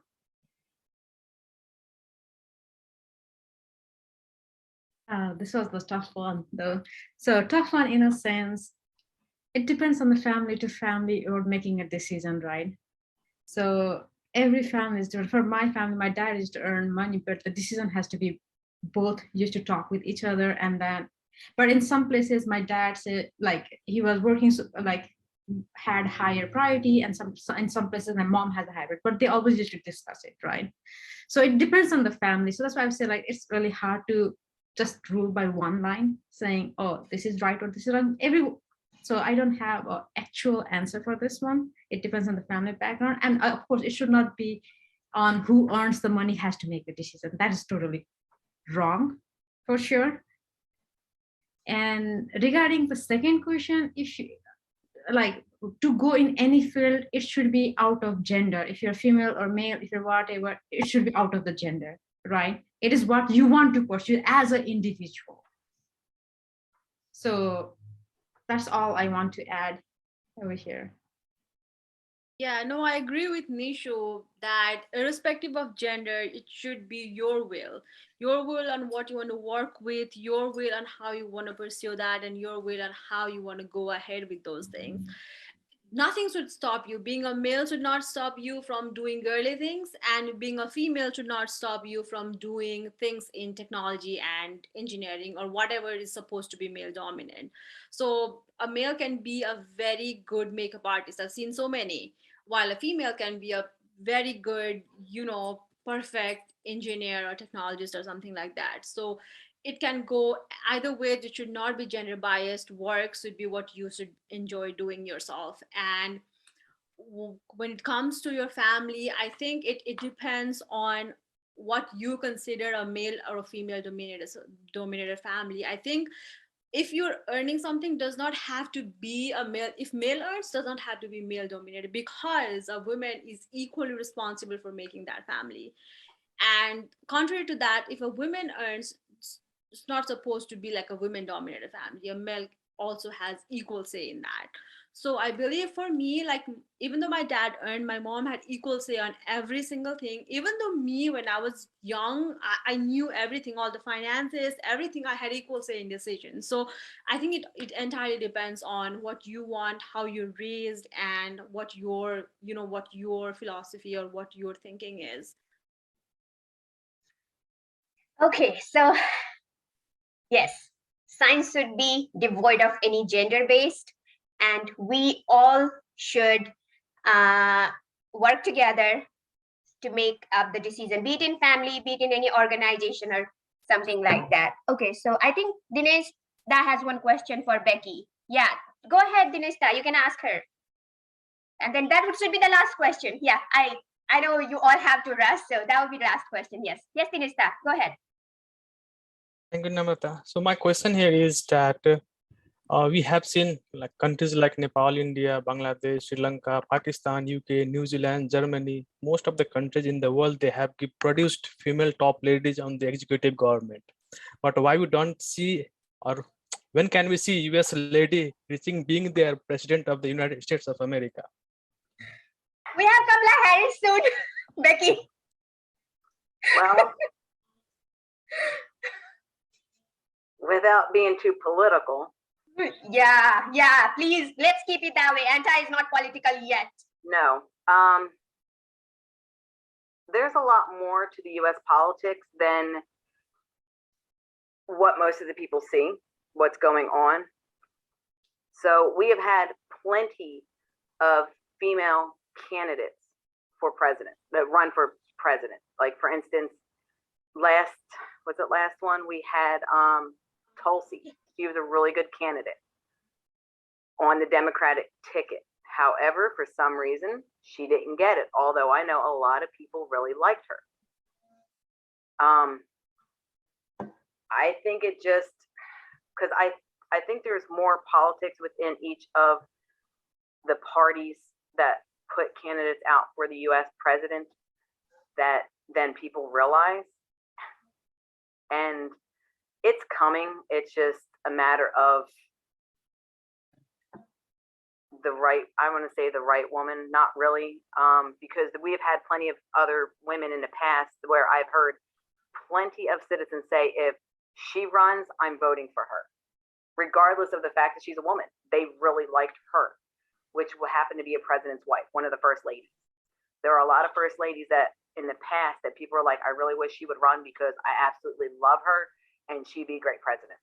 [SPEAKER 4] This was the tough one, though. So tough one in a sense, it depends on the family to family or making a decision, right? So every family is different. For my family, my dad is to earn money, but the decision has to be both used to talk with each other. And then, but in some places, my dad said like he was working like had higher priority, and in some places my mom has a hybrid, but they always used to discuss it, right? So it depends on the family. So that's why I say like it's really hard to just rule by one line saying, oh, this is right or this is wrong. So I don't have an actual answer for this one. It depends on the family background. And of course, it should not be on who earns the money has to make the decision. That is totally wrong, for sure. And regarding the second question, if you like to go in any field, it should be out of gender. If you're female or male, if you're whatever, it should be out of the gender, right? It is what you want to pursue as an individual. So that's all I want to add over here.
[SPEAKER 6] Yeah, no, I agree with Nishu that irrespective of gender, it should be your will on what you want to work with, your will on how you want to pursue that, and your will on how you want to go ahead with those things. Nothing should stop you. Being a male should not stop you from doing girly things, and being a female should not stop you from doing things in technology and engineering or whatever is supposed to be male dominant. So a male can be a very good makeup artist. I've seen so many, while a female can be a very good, perfect engineer or technologist or something like that. So it can go either way. It should not be gender biased. Work should be what you should enjoy doing yourself. And when it comes to your family, I think it depends on what you consider a male or a female dominated family. I think if you're earning something, does not have to be a male. If male earns, does not have to be male dominated, because a woman is equally responsible for making that family. And contrary to that, if a woman earns, it's not supposed to be like a women dominated family. A male also has equal say in that. So I believe for me, like, even though my dad earned, my mom had equal say on every single thing. Even though me, when I was young, I knew everything, all the finances, everything, I had equal say in decisions. So I think it entirely depends on what you want, how you're raised, and what your philosophy or what your thinking is.
[SPEAKER 1] Okay, so yes, science should be devoid of any gender-based, and we all should work together to make up the decision, be it in family, be it in any organization or something like that. Okay, so I think Dinesh has one question for Becky. Yeah, go ahead, Dinesh, you can ask her. And then that should be the last question. Yeah, I know you all have to rush, so that will be the last question. Yes, Dinesh, go ahead.
[SPEAKER 9] Thank you, Namrata. So my question here is that we have seen like countries like Nepal, India, Bangladesh, Sri Lanka, Pakistan, UK, New Zealand, Germany, most of the countries in the world, they have produced female top ladies on the executive government. But why we don't see, or when can we see US lady being their president of the United States of America?
[SPEAKER 1] We have Kamala Harris soon, Becky.
[SPEAKER 5] Well, without being too political,
[SPEAKER 1] Yeah, please, let's keep it that way. Anta is not political yet.
[SPEAKER 5] no. There's a lot more to the US politics than what most of the people see, what's going on. So we have had plenty of female candidates for president that run for president. Like for instance, last one? We had Tulsi. She was a really good candidate on the Democratic ticket. However, for some reason, she didn't get it, although I know a lot of people really liked her. I think it just, because I think there's more politics within each of the parties that put candidates out for the US president than people realize. And it's coming. It's just a matter of the right woman, not really, because we have had plenty of other women in the past where I've heard plenty of citizens say, if she runs, I'm voting for her, regardless of the fact that she's a woman. They really liked her, which will happen to be a president's wife, one of the first ladies. There are a lot of first ladies that in the past that people are like, I really wish she would run because I absolutely love her and she'd be a great president.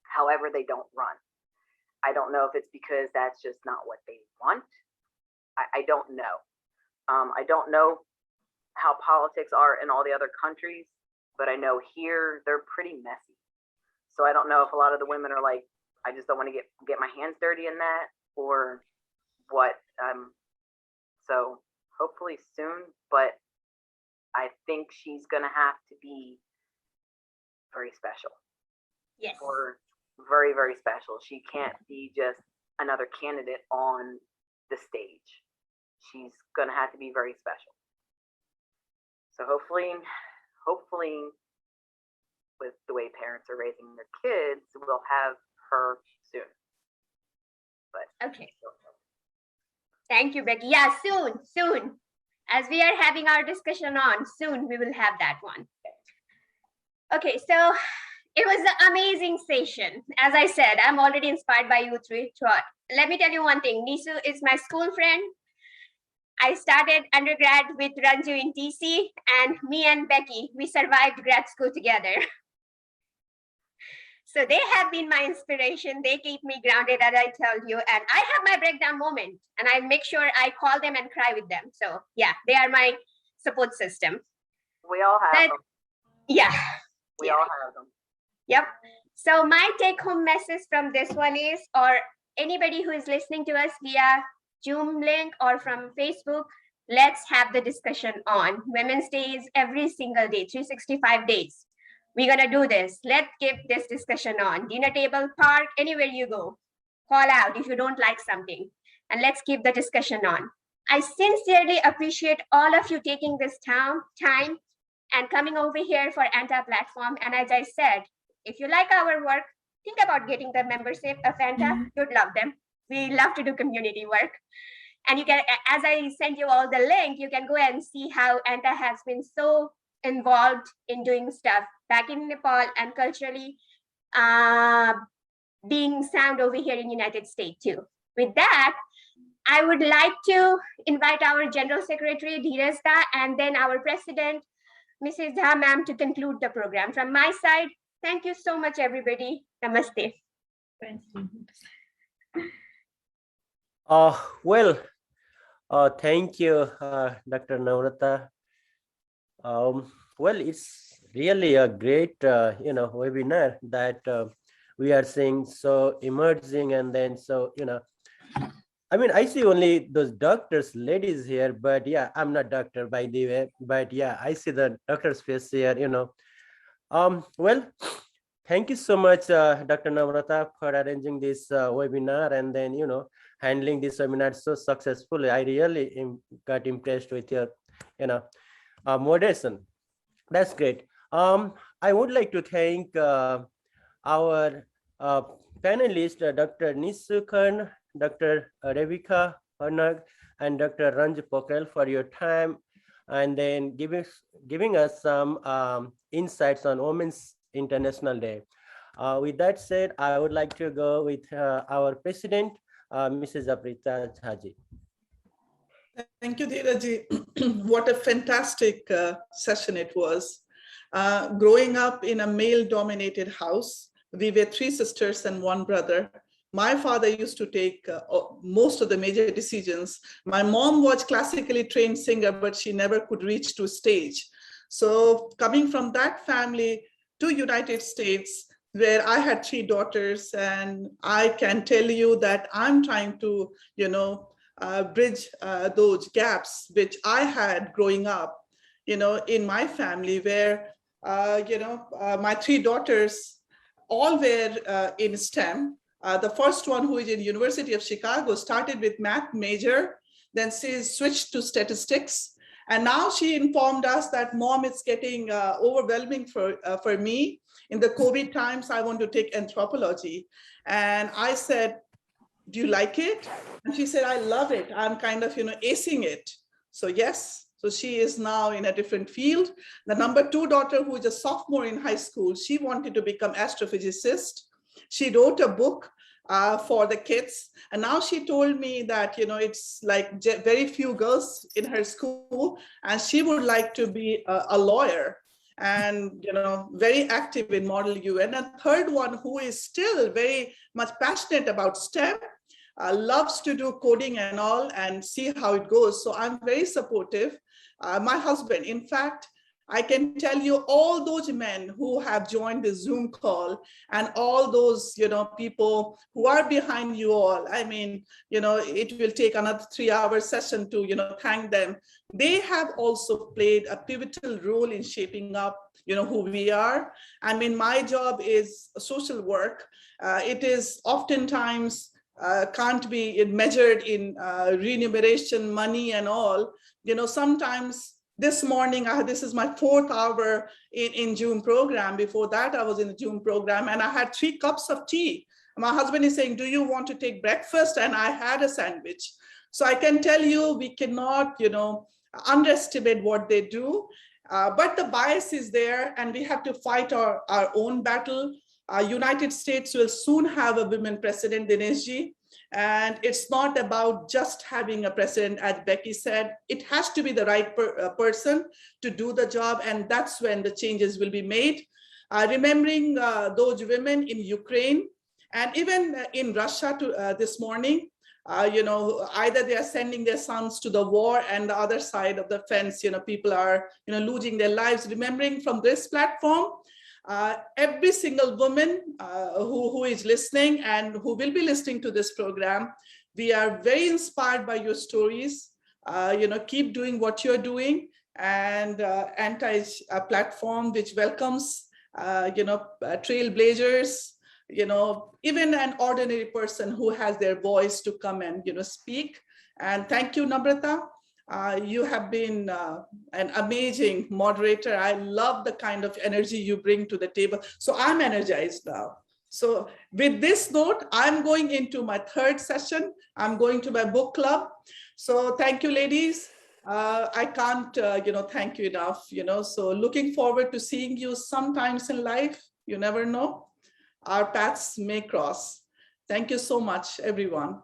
[SPEAKER 5] However, they don't run. I don't know if it's because that's just not what they want. I don't know. I don't know how politics are in all the other countries, but I know here they're pretty messy. So I don't know if a lot of the women are like, I just don't want to get my hands dirty in that or what. So hopefully soon, but I think she's gonna have to be very special.
[SPEAKER 1] Yes.
[SPEAKER 5] Or very, very special. She can't be just another candidate on the stage. She's gonna have to be very special. So hopefully with the way parents are raising their kids, we'll have her soon. But
[SPEAKER 1] Okay. Thank you, Becky. Yeah, soon. As we are having our discussion on, soon we will have that one. Okay, so it was an amazing session. As I said, I'm already inspired by you throughout. Let me tell you one thing. Nishu is my school friend. I started undergrad with Ranju in TC, and me and Becky, we survived grad school together. So they have been my inspiration. They keep me grounded, as I told you, and I have my breakdown moment, and I make sure I call them and cry with them. So yeah, they are my support system.
[SPEAKER 5] we all have them.
[SPEAKER 1] Yeah.
[SPEAKER 5] We all have them.
[SPEAKER 1] Yep. So my take-home message from this one is, or anybody who is listening to us via Zoom link or from Facebook, let's have the discussion on Women's Day is every single day, 365 days. We're gonna do this. Let's keep this discussion on. Dinner table, park, anywhere you go. Call out if you don't like something. And let's keep the discussion on. I sincerely appreciate all of you taking this time and coming over here for Anta platform. And as I said, if you like our work, think about getting the membership of Anta. You'd love them. We love to do community work. And you can, as I send you all the link, you can go and see how Anta has been so involved in doing stuff back in Nepal and culturally being sound over here in United States too. With that, I would like to invite our General Secretary, Dheerajda, and then our President, Mrs. Jha ma'am, to conclude the program. From my side, thank you so much, everybody. Namaste.
[SPEAKER 3] Thank you, Dr. Namrata. Well, it's really a great, webinar that we are seeing so emerging, and then so, I mean, I see only those doctors, ladies here, but yeah, I'm not doctor by the way, but yeah, I see the doctor's face here, Well, thank you so much, Dr. Namrata, for arranging this webinar and then, handling this webinar so successfully. I really got impressed with your, moderation. That's great. I would like to thank our panelists, Dr. Nishu Karna, Dr. Rebecca Hornung, and Dr. Ranju Pokhrel for your time, and then giving us some insights on Women's International Day. With that said, I would like to go with our president, Mrs. Aprita Haji.
[SPEAKER 2] Thank you, Dheeraji. What a fantastic session it was. Growing up in a male-dominated house, we were 3 sisters and 1 brother. My father used to take most of the major decisions. My mom was classically trained singer, but she never could reach to stage. So coming from that family to United States, where I had 3 daughters, and I can tell you that I'm trying to, bridge those gaps which I had growing up, in my family, where, my 3 daughters all were in STEM. The first one, who is in University of Chicago, started with math major, then she switched to statistics. And now she informed us that, Mom, it's getting overwhelming for me. In the COVID times, I want to take anthropology. And I said, do you like it? And she said, I love it. I'm kind of, acing it. So yes, so she is now in a different field. The number 2 daughter, who is a sophomore in high school, she wanted to become astrophysicist. She wrote a book for the kids. And now she told me that, it's like very few girls in her school, and she would like to be a lawyer, and, very active in Model UN. And third one, who is still very much passionate about STEM, loves to do coding and all, and see how it goes. So I'm very supportive. My husband, in fact, I can tell you, all those men who have joined the Zoom call, and all those, people who are behind you all, I mean, it will take another 3-hour session to, thank them. They have also played a pivotal role in shaping up, who we are. I mean, my job is social work. It is oftentimes can't be measured in remuneration, money and all. Sometimes this morning, this is my 4th hour in Zoom program. Before that, I was in the Zoom program, and I had 3 cups of tea. My husband is saying, do you want to take breakfast? And I had a sandwich. So I can tell you, we cannot, underestimate what they do. But the bias is there, and we have to fight our own battle. United States will soon have a women president, Dineshji. And it's not about just having a president, as Becky said. It has to be the right person to do the job, and that's when the changes will be made. Remembering those women in Ukraine, and even in Russia this morning, either they are sending their sons to the war, and the other side of the fence, people are, losing their lives. Remembering from this platform, every single woman who is listening and who will be listening to this program, we are very inspired by your stories. Keep doing what you're doing. And Anta is a platform which welcomes, trailblazers, even an ordinary person who has their voice to come and, speak. And thank you, Namrata. You have been an amazing moderator. I love the kind of energy you bring to the table. So I'm energized now. So with this note, I'm going into my 3rd session. I'm going to my book club. So thank you, ladies. I can't, thank you enough, so looking forward to seeing you sometimes in life. You never know. Our paths may cross. Thank you so much, everyone.